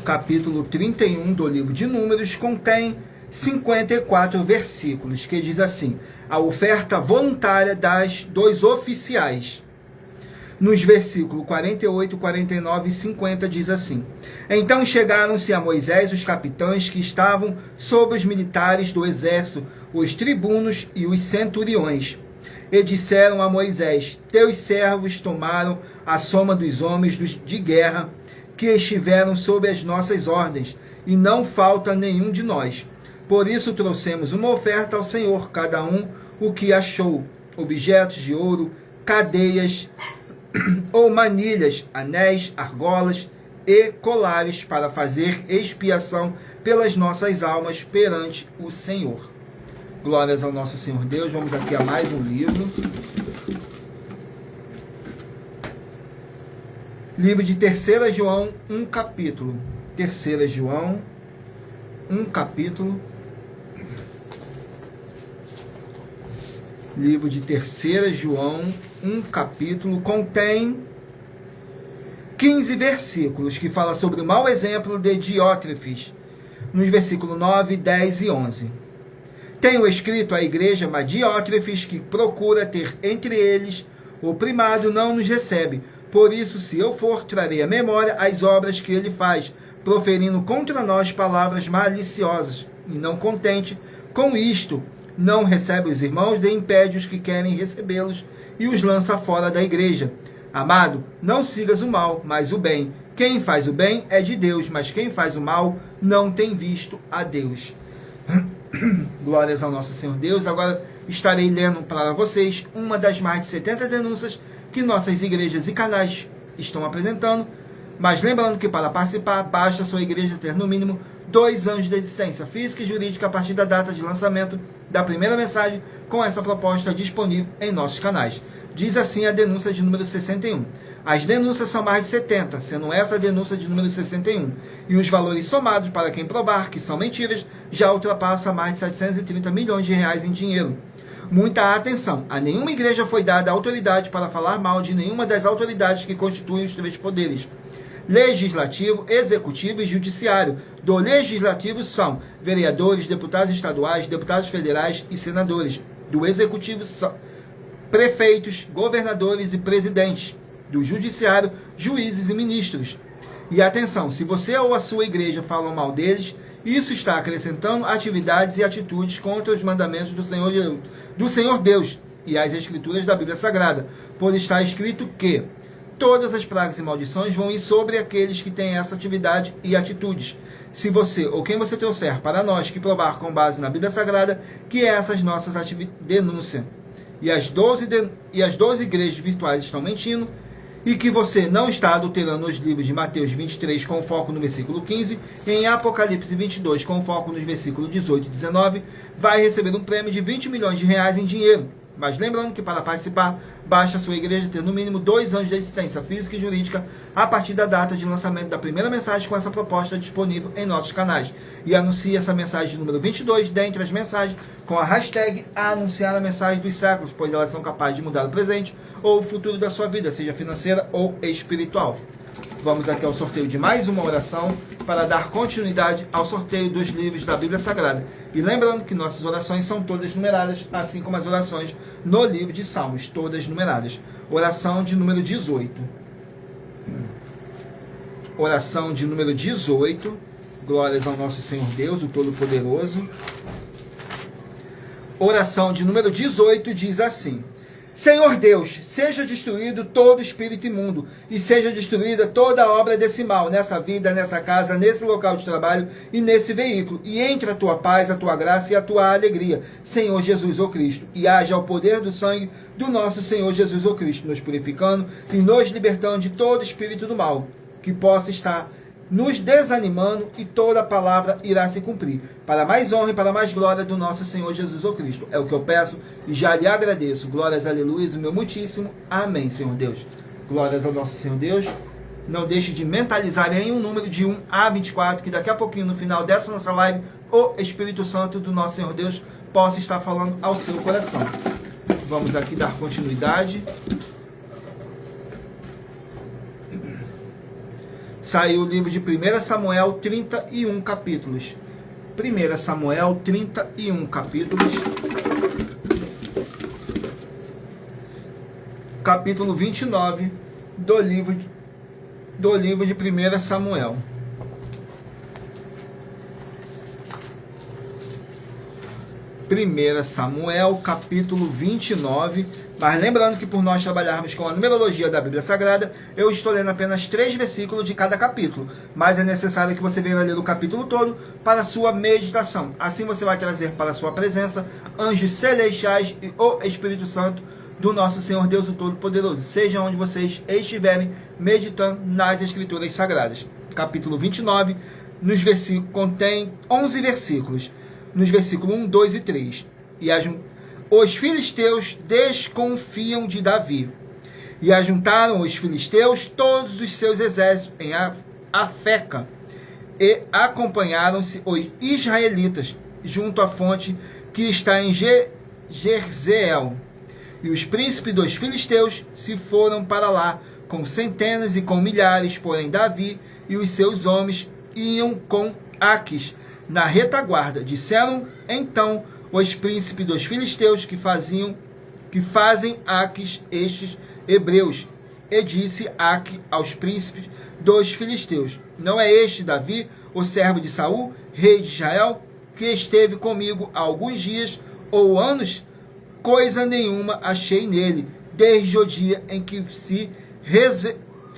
Capítulo 31 do livro de Números contém 54 versículos, que diz assim: a oferta voluntária dos oficiais. Nos versículos 48, 49 e 50 diz assim: então chegaram-se a Moisés os capitães que estavam sobre os militares do exército, os tribunos e os centuriões, e disseram a Moisés: teus servos tomaram a soma dos homens de guerra que estiveram sob as nossas ordens, e não falta nenhum de nós. Por isso trouxemos uma oferta ao Senhor, cada um o que achou: objetos de ouro, cadeias ou manilhas, anéis, argolas e colares, para fazer expiação pelas nossas almas perante o Senhor. Glórias ao nosso Senhor Deus. Vamos aqui a mais um livro. Livro de 3 João, um capítulo. 3 João, um capítulo. Livro de 3 João, um capítulo, contém 15 versículos, que fala sobre o mau exemplo de Diótrefes, nos versículos 9, 10 e 11. Tenho escrito à igreja, mas Diótrefes, que procura ter entre eles o primado, não nos recebe. Por isso, se eu for, trarei à memória as obras que ele faz, proferindo contra nós palavras maliciosas. E não contente com isto, não recebe os irmãos, de impede os que querem recebê-los e os lança fora da igreja. Amado, não sigas o mal, mas o bem. Quem faz o bem é de Deus, mas quem faz o mal não tem visto a Deus. Glórias ao nosso Senhor Deus. Agora estarei lendo para vocês uma das mais de 70 denúncias que nossas igrejas e canais estão apresentando. Mas lembrando que para participar, basta sua igreja ter no mínimo 2 anos de existência física e jurídica a partir da data de lançamento da primeira mensagem com essa proposta disponível em nossos canais. Diz assim a denúncia de número 61. As denúncias são mais de 70, sendo essa a denúncia de número 61. E os valores somados para quem provar que são mentiras já ultrapassa mais de 730 milhões de reais em dinheiro. Muita atenção, a nenhuma igreja foi dada autoridade para falar mal de nenhuma das autoridades que constituem os 3 poderes: legislativo, executivo e judiciário. Do legislativo são vereadores, deputados estaduais, deputados federais e senadores. Do executivo são prefeitos, governadores e presidentes. Do judiciário, juízes e ministros. E atenção, se você ou a sua igreja falam mal deles, isso está acrescentando atividades e atitudes contra os mandamentos do Senhor Deus e as escrituras da Bíblia Sagrada, pois está escrito que todas as pragas e maldições vão ir sobre aqueles que têm essa atividade e atitudes. Se você ou quem você trouxer para nós que provar com base na Bíblia Sagrada que essas nossas denúncias e as 12 igrejas virtuais estão mentindo, e que você não está adulterando os livros de Mateus 23 com foco no versículo 15 e em Apocalipse 22 com foco nos versículos 18 e 19, vai receber um prêmio de 20 milhões de reais em dinheiro. Mas lembrando que para participar, basta a sua igreja ter no mínimo 2 anos de existência física e jurídica a partir da data de lançamento da primeira mensagem com essa proposta disponível em nossos canais. E anuncie essa mensagem de número 22 dentre as mensagens com a hashtag anunciar a mensagem dos séculos, pois elas são capazes de mudar o presente ou o futuro da sua vida, seja financeira ou espiritual. Vamos aqui ao sorteio de mais uma oração para dar continuidade ao sorteio dos livros da Bíblia Sagrada. E lembrando que nossas orações são todas numeradas, assim como as orações no livro de Salmos, todas numeradas. Oração de número 18. Oração de número 18. Glórias ao nosso Senhor Deus, o Todo-Poderoso. Oração de número 18 diz assim: Senhor Deus, seja destruído todo espírito imundo e seja destruída toda obra desse mal nessa vida, nessa casa, nesse local de trabalho e nesse veículo. E entre a tua paz, a tua graça e a tua alegria, Senhor Jesus, ó Cristo. E haja o poder do sangue do nosso Senhor Jesus, ó Cristo, nos purificando e nos libertando de todo espírito do mal. que possa estar nos desanimando e toda a palavra irá se cumprir. Para mais honra e para mais glória do nosso Senhor Jesus Cristo. É o que eu peço e já lhe agradeço. Glórias, aleluia, o meu muitíssimo. Amém, Senhor Deus. Glórias ao nosso Senhor Deus. Não deixe de mentalizar em um número de 1 a 24, que daqui a pouquinho, no final dessa nossa live, o Espírito Santo do nosso Senhor Deus possa estar falando ao seu coração. Vamos aqui dar continuidade. Saiu o livro de 1 Samuel, 31 capítulos. 1 Samuel, 31 capítulos. Capítulo 29 do livro de 1 Samuel. Samuel, capítulo 29. Mas lembrando que por nós trabalharmos com a numerologia da Bíblia Sagrada, eu estou lendo apenas 3 versículos de cada capítulo. Mas é necessário que você venha ler o capítulo todo para a sua meditação. Assim você vai trazer para a sua presença anjos celestiais e o Espírito Santo do nosso Senhor Deus o Todo-Poderoso. Seja onde vocês estiverem meditando nas Escrituras Sagradas. Capítulo 29, contém 11 versículos. Nos versículos 1, 2 e 3. Os filisteus desconfiam de Davi. E ajuntaram os filisteus todos os seus exércitos em Afeca. E acompanharam-se os israelitas junto à fonte que está em Jezreel. E os príncipes dos filisteus se foram para lá com centenas e com milhares, porém Davi e os seus homens iam com Aquis na retaguarda. Disseram então os príncipes dos filisteus que fazem Aquis estes hebreus. E disse Aquis aos príncipes dos filisteus: não é este Davi, o servo de Saul, rei de Israel, que esteve comigo há alguns dias ou anos? Coisa nenhuma achei nele, desde o dia em que se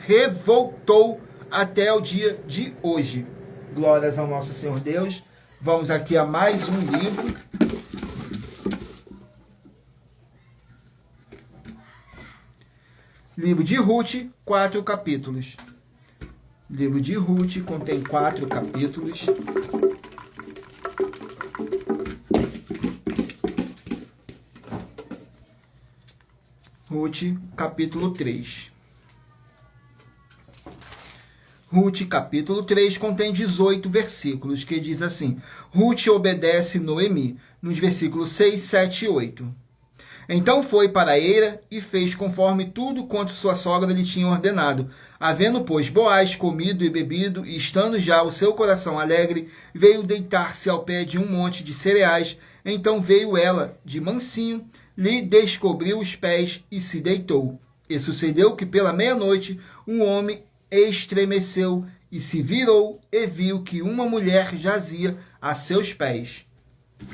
revoltou até o dia de hoje. Glórias ao nosso Senhor Deus. Vamos aqui a mais um livro. Livro de Ruth, 4 capítulos. Livro de Ruth contém 4 capítulos. Ruth, capítulo 3. Ruth, capítulo 3, contém 18 versículos, que diz assim: Ruth obedece Noemi, nos versículos 6, 7 e 8. Então foi para a eira e fez conforme tudo quanto sua sogra lhe tinha ordenado. Havendo, pois, Boaz comido e bebido, e estando já o seu coração alegre, veio deitar-se ao pé de um monte de cereais. Então veio ela, de mansinho, lhe descobriu os pés e se deitou. E sucedeu que pela meia-noite um homem estremeceu e se virou e viu que uma mulher jazia a seus pés.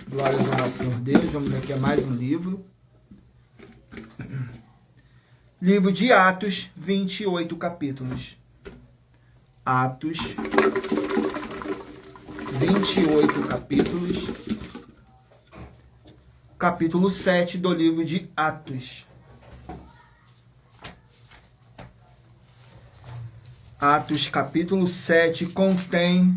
Glórias ao nosso Senhor Deus. Vamos aqui a mais um livro. Livro de Atos, 28 capítulos. Atos, 28 capítulos. Capítulo 7 do livro de Atos. Atos, capítulo 7, contém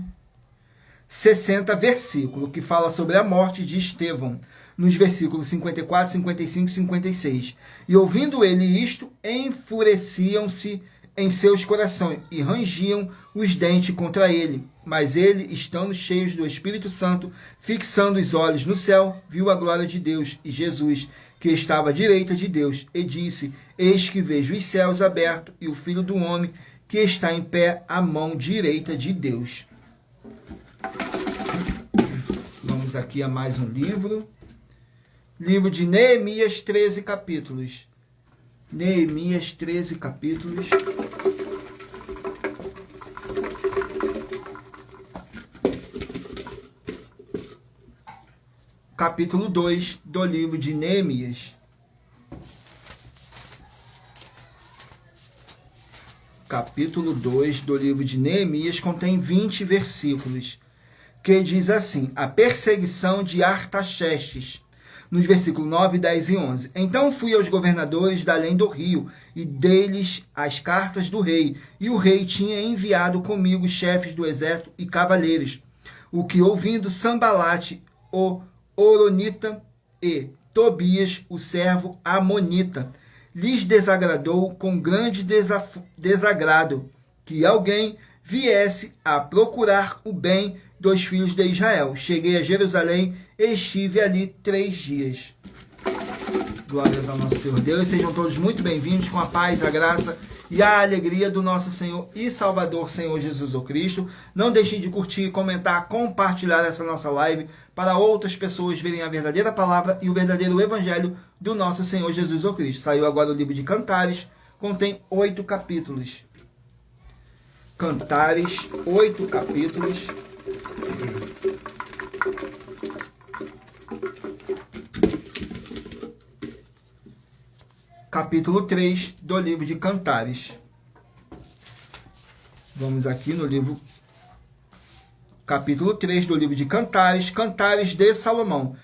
60 versículos, que fala sobre a morte de Estevão, nos versículos 54, 55 e 56. E ouvindo ele isto, enfureciam-se em seus corações e rangiam os dentes contra ele. Mas ele, estando cheio do Espírito Santo, fixando os olhos no céu, viu a glória de Deus e Jesus, que estava à direita de Deus, e disse: Eis que vejo os céus abertos e o Filho do Homem, que está em pé à mão direita de Deus. Vamos aqui a mais um livro. Livro de Neemias, 13 capítulos. Neemias, 13 capítulos. Capítulo 2 do livro de Neemias. Capítulo 2 do livro de Neemias contém 20 versículos, que diz assim: a perseguição de Artaxerxes. nos versículos 9, 10 e 11. Então fui aos governadores da além do rio, e dei-lhes as cartas do rei. E o rei tinha enviado comigo chefes do exército e cavaleiros. O que, ouvindo Sambalate, o Horonita, e Tobias, o servo amonita, lhes desagradou com grande desagrado que alguém viesse a procurar o bem dos filhos de Israel. Cheguei a Jerusalém e estive ali 3 dias. Glórias ao nosso Senhor Deus. Sejam todos muito bem-vindos com a paz, a graça e a alegria do nosso Senhor e Salvador, Senhor Jesus o Cristo. Não deixem de curtir, comentar, compartilhar essa nossa live para outras pessoas verem a verdadeira palavra e o verdadeiro evangelho do nosso Senhor Jesus o Cristo. Saiu agora o livro de Cantares, contém 8 capítulos. Cantares, 8 capítulos. Capítulo 3 do livro de Cantares. Vamos aqui no livro, capítulo 3 do livro de Cantares, Cantares de Salomão.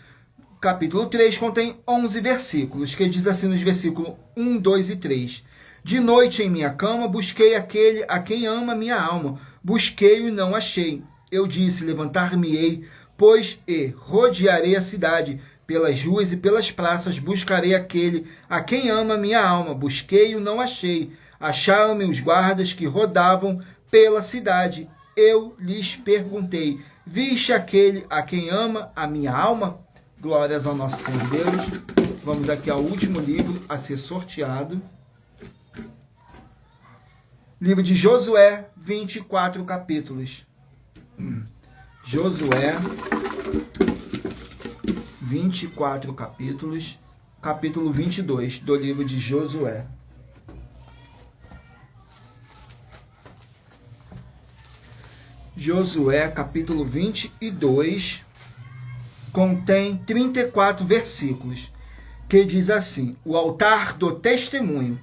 Capítulo 3 contém 11 versículos, que diz assim nos versículos 1, 2 e 3. De noite em minha cama busquei aquele a quem ama minha alma. Busquei e não achei. Eu disse, levantar-me-ei, pois e rodearei a cidade. Pelas ruas e pelas praças buscarei aquele a quem ama minha alma. Busquei e não achei. Acharam-me os guardas que rodavam pela cidade. Eu lhes perguntei, viste aquele a quem ama a minha alma? Glórias ao nosso Senhor Deus. Vamos aqui ao último livro a ser sorteado. Livro de Josué, 24 capítulos. Josué, 24 capítulos, capítulo 22 do livro de Josué. Josué, capítulo 22, contém 34 versículos, que diz assim: o altar do testemunho,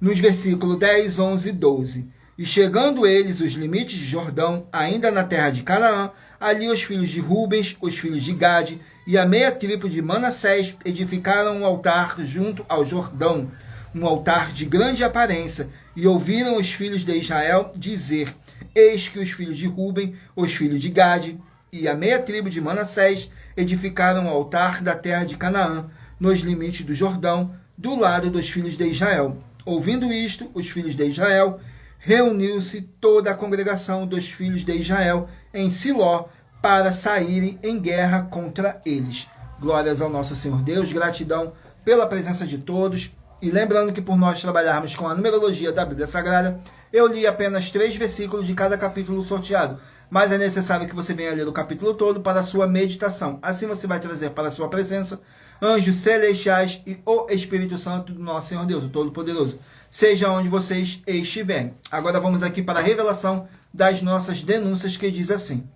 nos versículos 10, 11 e 12. E chegando eles os limites de Jordão, ainda na terra de Canaã, ali os filhos de Rubens, os filhos de Gade e a meia tribo de Manassés edificaram um altar junto ao Jordão, um altar de grande aparência, e ouviram os filhos de Israel dizer: eis que os filhos de Ruben, os filhos de Gade e a meia tribo de Manassés edificaram o altar da terra de Canaã, nos limites do Jordão, do lado dos filhos de Israel. Ouvindo isto, os filhos de Israel, reuniu-se toda a congregação dos filhos de Israel em Siló para saírem em guerra contra eles. Glórias ao nosso Senhor Deus, gratidão pela presença de todos. E lembrando que por nós trabalharmos com a numerologia da Bíblia Sagrada, eu li apenas 3 versículos de cada capítulo sorteado, mas é necessário que você venha ler o capítulo todo para a sua meditação. Assim você vai trazer para a sua presença anjos celestiais e o Espírito Santo do nosso Senhor Deus, o Todo-Poderoso, seja onde vocês estiverem. Agora vamos aqui para a revelação das nossas denúncias, que diz assim: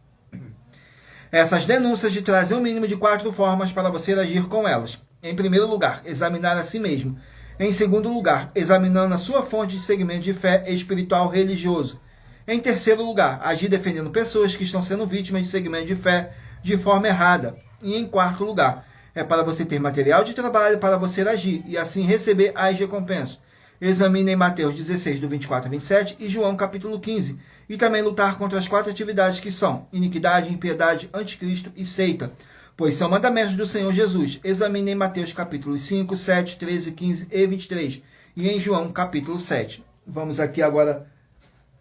essas denúncias te trazem um mínimo de 4 formas para você agir com elas. Em primeiro lugar, examinar a si mesmo. Em segundo lugar, examinando a sua fonte de segmento de fé espiritual religioso. Em terceiro lugar, agir defendendo pessoas que estão sendo vítimas de segmento de fé de forma errada. E em quarto lugar, é para você ter material de trabalho para você agir e assim receber as recompensas. Examine em Mateus 16, do 24 a 27 e João capítulo 15. E também lutar contra as 4 atividades que são iniquidade, impiedade, anticristo e seita, pois são mandamentos do Senhor Jesus. Examine em Mateus capítulo 5, 7, 13, 15 e 23 e em João capítulo 7. Vamos aqui agora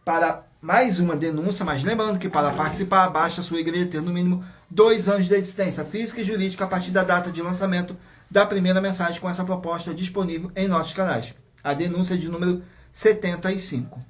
para mais uma denúncia, mas lembrando que para participar, basta a sua igreja ter no mínimo 2 anos de existência física e jurídica a partir da data de lançamento da primeira mensagem com essa proposta disponível em nossos canais. A denúncia de número 75.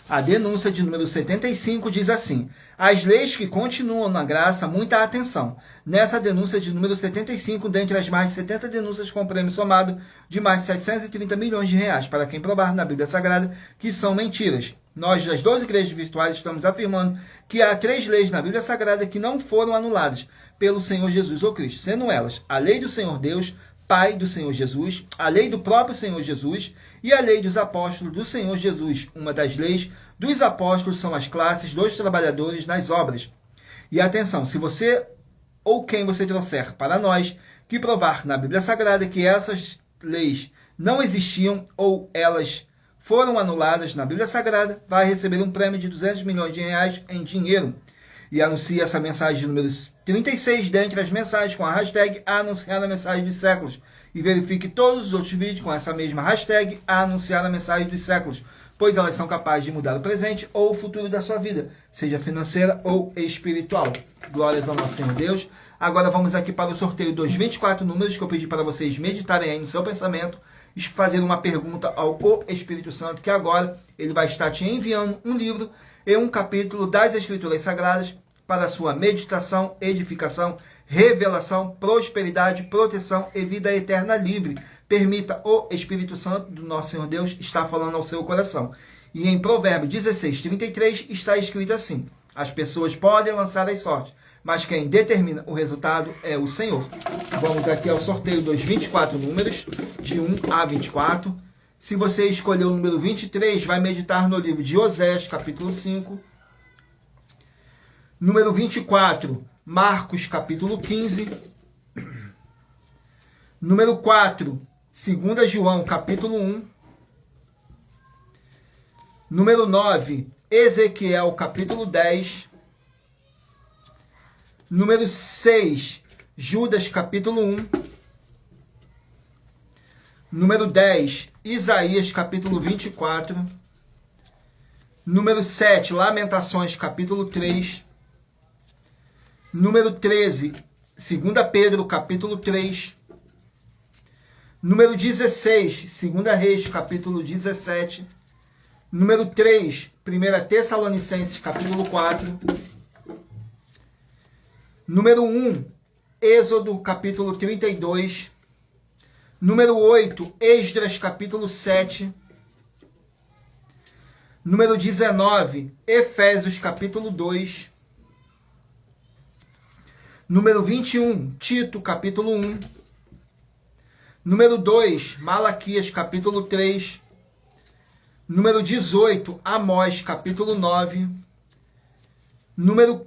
A denúncia de número 75 diz assim: as leis que continuam na graça, muita atenção. Nessa denúncia de número 75, dentre as mais de 70 denúncias com prêmio somado de mais de 730 milhões de reais, para quem provar na Bíblia Sagrada que são mentiras. Nós, das 12 igrejas virtuais, estamos afirmando que há 3 leis na Bíblia Sagrada que não foram anuladas pelo Senhor Jesus ou Cristo, sendo elas a lei do Senhor Deus, Pai do Senhor Jesus, a lei do próprio Senhor Jesus e a lei dos apóstolos do Senhor Jesus. Uma das leis dos apóstolos são as classes dos trabalhadores nas obras. E atenção, se você ou quem você trouxer para nós, que provar na Bíblia Sagrada que essas leis não existiam ou elas foram anuladas na Bíblia Sagrada, vai receber um prêmio de 200 milhões de reais em dinheiro. E anuncie essa mensagem de número 36 dentre as mensagens com a hashtag Anunciar a Mensagem dos Séculos. E verifique todos os outros vídeos com essa mesma hashtag Anunciar a Mensagem dos Séculos, pois elas são capazes de mudar o presente ou o futuro da sua vida, seja financeira ou espiritual. Glórias ao nosso Senhor Deus. Agora vamos aqui para o sorteio dos 24 números que eu pedi para vocês meditarem aí no seu pensamento e fazer uma pergunta ao Espírito Santo, que agora ele vai estar te enviando um livro e um capítulo das Escrituras Sagradas para a sua meditação, edificação, revelação, prosperidade, proteção e vida eterna livre. Permita o Espírito Santo do nosso Senhor Deus estar falando ao seu coração. E em Provérbios 16:33 está escrito assim: as pessoas podem lançar as sortes, mas quem determina o resultado é o Senhor. Vamos aqui ao sorteio dos 24 números, de 1 a 24. Se você escolher o número 23, vai meditar no livro de Oséias, capítulo 5. Número 24, Marcos, capítulo 15. Número 4, 2 João, capítulo 1. Número 9, Ezequiel, capítulo 10. Número 6, Judas, capítulo 1. Número 10, Isaías, capítulo 24. Número 7, Lamentações, capítulo 3. Número 13, 2 Pedro, capítulo 3. Número 16, 2 Reis, capítulo 17. Número 3, 1 Tessalonicenses, capítulo 4. Número 1, Êxodo, capítulo 32. Número 8, Esdras, capítulo 7. Número 19, Efésios, capítulo 2. Número 21, Tito, capítulo 1. Número 2, Malaquias, capítulo 3. Número 18, Amós, capítulo 9. Número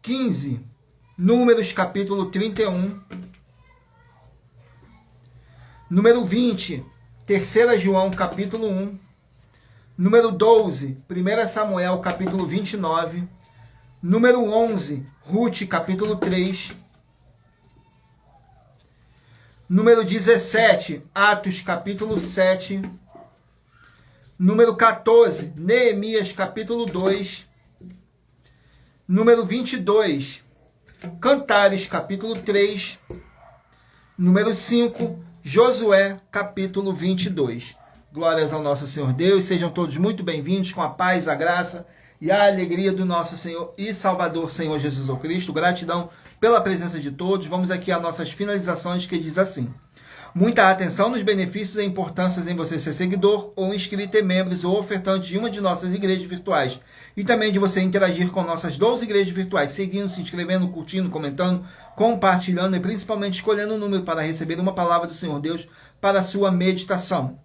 15, Números, capítulo 31. Número 20, 3 João, capítulo 1. Número 12, 1 Samuel, capítulo 29. Número 11, Ruth, capítulo 3. Número 17, Atos, capítulo 7. Número 14, Neemias, capítulo 2. Número 22, Cantares, capítulo 3. Número 5, Josué, capítulo 22. Glórias ao nosso Senhor Deus. Sejam todos muito bem-vindos com a paz, a graça e a alegria do nosso Senhor e Salvador, Senhor Jesus Cristo. Gratidão pela presença de todos. Vamos aqui às nossas finalizações, que diz assim: muita atenção nos benefícios e importâncias em você ser seguidor ou inscrito em membros ou ofertante de uma de nossas igrejas virtuais. E também de você interagir com nossas 12 igrejas virtuais, seguindo, se inscrevendo, curtindo, comentando, compartilhando e principalmente escolhendo um número para receber uma palavra do Senhor Deus para a sua meditação.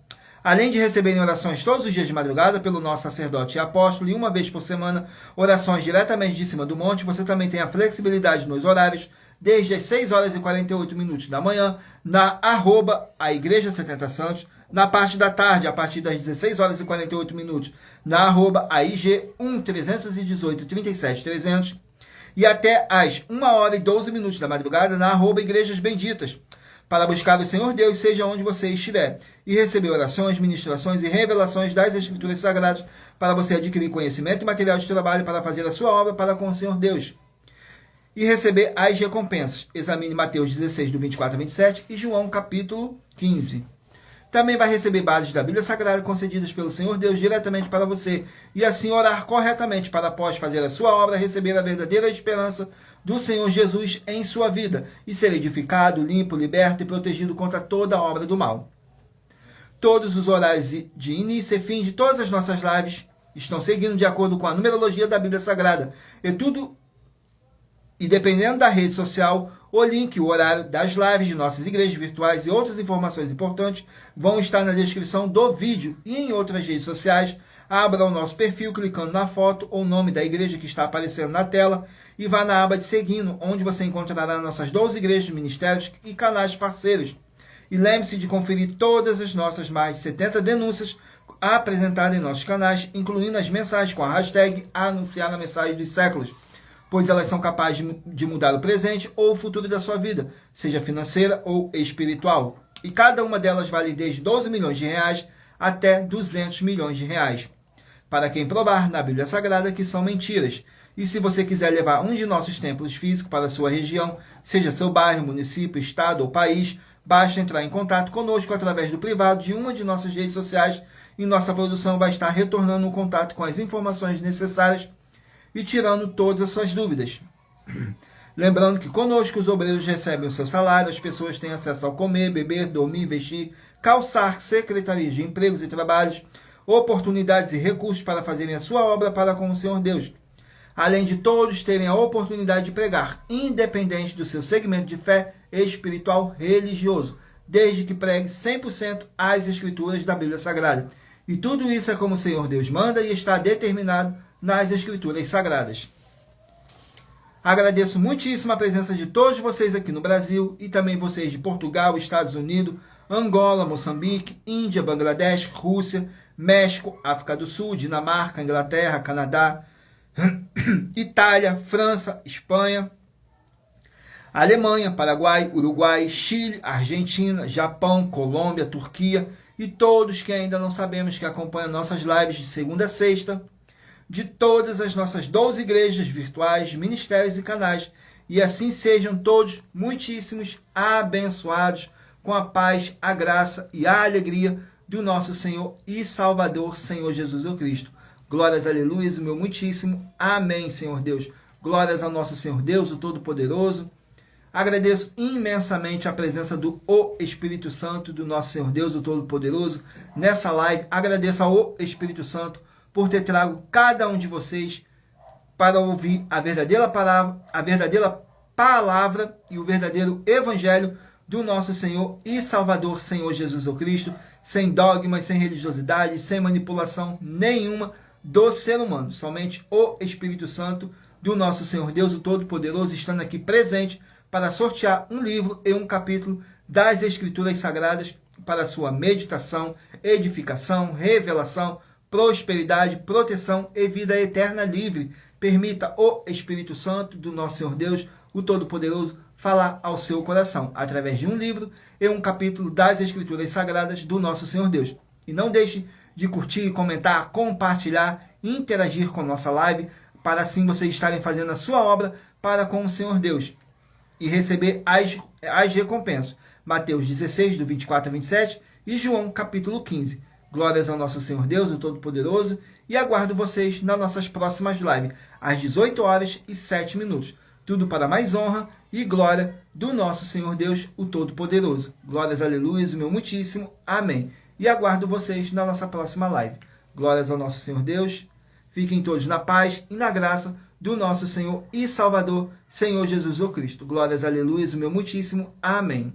Além de receberem orações todos os dias de madrugada pelo nosso sacerdote e apóstolo, e uma vez por semana, orações diretamente de cima do monte, você também tem a flexibilidade nos horários, desde as 6 horas e 48 minutos da manhã, na @ a Igreja 70 Santos, na parte da tarde, a partir das 16 horas e 48 minutos, na @ a IG 1318 37 300, e até às 1 hora e 12 minutos da madrugada, na @ Igrejas Benditas, para buscar o Senhor Deus, seja onde você estiver, e receber orações, ministrações e revelações das Escrituras Sagradas, para você adquirir conhecimento e material de trabalho para fazer a sua obra para com o Senhor Deus, e receber as recompensas. Examine Mateus 16, do 24 a 27, e João, capítulo 15. Também vai receber bases da Bíblia Sagrada concedidas pelo Senhor Deus diretamente para você, e assim orar corretamente para, após fazer a sua obra, receber a verdadeira esperança do Senhor Jesus em sua vida, e ser edificado, limpo, liberto e protegido contra toda a obra do mal. Todos os horários de início e fim de todas as nossas lives estão seguindo de acordo com a numerologia da Bíblia Sagrada, e dependendo da rede social, o link, o horário das lives de nossas igrejas virtuais e outras informações importantes vão estar na descrição do vídeo, e em outras redes sociais, abra o nosso perfil clicando na foto ou nome da igreja que está aparecendo na tela e vá na aba de seguindo, onde você encontrará nossas 12 igrejas, ministérios e canais parceiros. E lembre-se de conferir todas as nossas mais de 70 denúncias apresentadas em nossos canais, incluindo as mensagens com a hashtag Anunciar na Mensagem dos Séculos, pois elas são capazes de mudar o presente ou o futuro da sua vida, seja financeira ou espiritual. E cada uma delas vale desde 12 milhões de reais até 200 milhões de reais. Para quem provar na Bíblia Sagrada que são mentiras. E se você quiser levar um de nossos templos físicos para a sua região, seja seu bairro, município, estado ou país, basta entrar em contato conosco através do privado de uma de nossas redes sociais e nossa produção vai estar retornando um contato com as informações necessárias e tirando todas as suas dúvidas. Lembrando que conosco os obreiros recebem o seu salário, as pessoas têm acesso ao comer, beber, dormir, vestir, calçar, secretarias de empregos e trabalhos, oportunidades e recursos para fazerem a sua obra para com o Senhor Deus. Além de todos terem a oportunidade de pregar, independente do seu segmento de fé espiritual religioso, desde que pregue 100% as Escrituras da Bíblia Sagrada. E tudo isso é como o Senhor Deus manda e está determinado nas Escrituras Sagradas. Agradeço muitíssimo a presença de todos vocês aqui no Brasil e também vocês de Portugal, Estados Unidos, Angola, Moçambique, Índia, Bangladesh, Rússia, México, África do Sul, Dinamarca, Inglaterra, Canadá, Itália, França, Espanha, Alemanha, Paraguai, Uruguai, Chile, Argentina, Japão, Colômbia, Turquia e todos que ainda não sabemos que acompanham nossas lives de segunda a sexta, de todas as nossas 12 igrejas virtuais, ministérios e canais, e assim sejam todos muitíssimos abençoados com a paz, a graça e a alegria do nosso Senhor e Salvador, Senhor Jesus o Cristo. Glórias, aleluias, o meu muitíssimo amém, Senhor Deus. Glórias ao nosso Senhor Deus, o Todo-Poderoso. Agradeço imensamente a presença do Espírito Santo, do nosso Senhor Deus, o Todo-Poderoso, nessa live. Agradeço ao Espírito Santo por ter trago cada um de vocês para ouvir a verdadeira palavra e o verdadeiro evangelho do nosso Senhor e Salvador, Senhor Jesus o Cristo, sem dogmas, sem religiosidade, sem manipulação nenhuma do ser humano. Somente o Espírito Santo do nosso Senhor Deus, o Todo-Poderoso, estando aqui presente para sortear um livro e um capítulo das Escrituras Sagradas para sua meditação, edificação, revelação, prosperidade, proteção e vida eterna livre. Permita o Espírito Santo do nosso Senhor Deus, o Todo-Poderoso, falar ao seu coração, através de um livro e um capítulo das Escrituras Sagradas do nosso Senhor Deus. E não deixe de curtir, comentar, compartilhar e interagir com a nossa live, para assim vocês estarem fazendo a sua obra para com o Senhor Deus e receber as recompensas. Mateus 16, do 24 a 27 e João capítulo 15. Glórias ao nosso Senhor Deus, o Todo-Poderoso, e aguardo vocês nas nossas próximas lives, às 18 horas e 7 minutos. Tudo para mais honra e glória do nosso Senhor Deus, o Todo-Poderoso. Glórias, aleluia, o meu muitíssimo amém. E aguardo vocês na nossa próxima live. Glórias ao nosso Senhor Deus. Fiquem todos na paz e na graça do nosso Senhor e Salvador, Senhor Jesus o Cristo. Glórias, aleluia, o meu muitíssimo amém.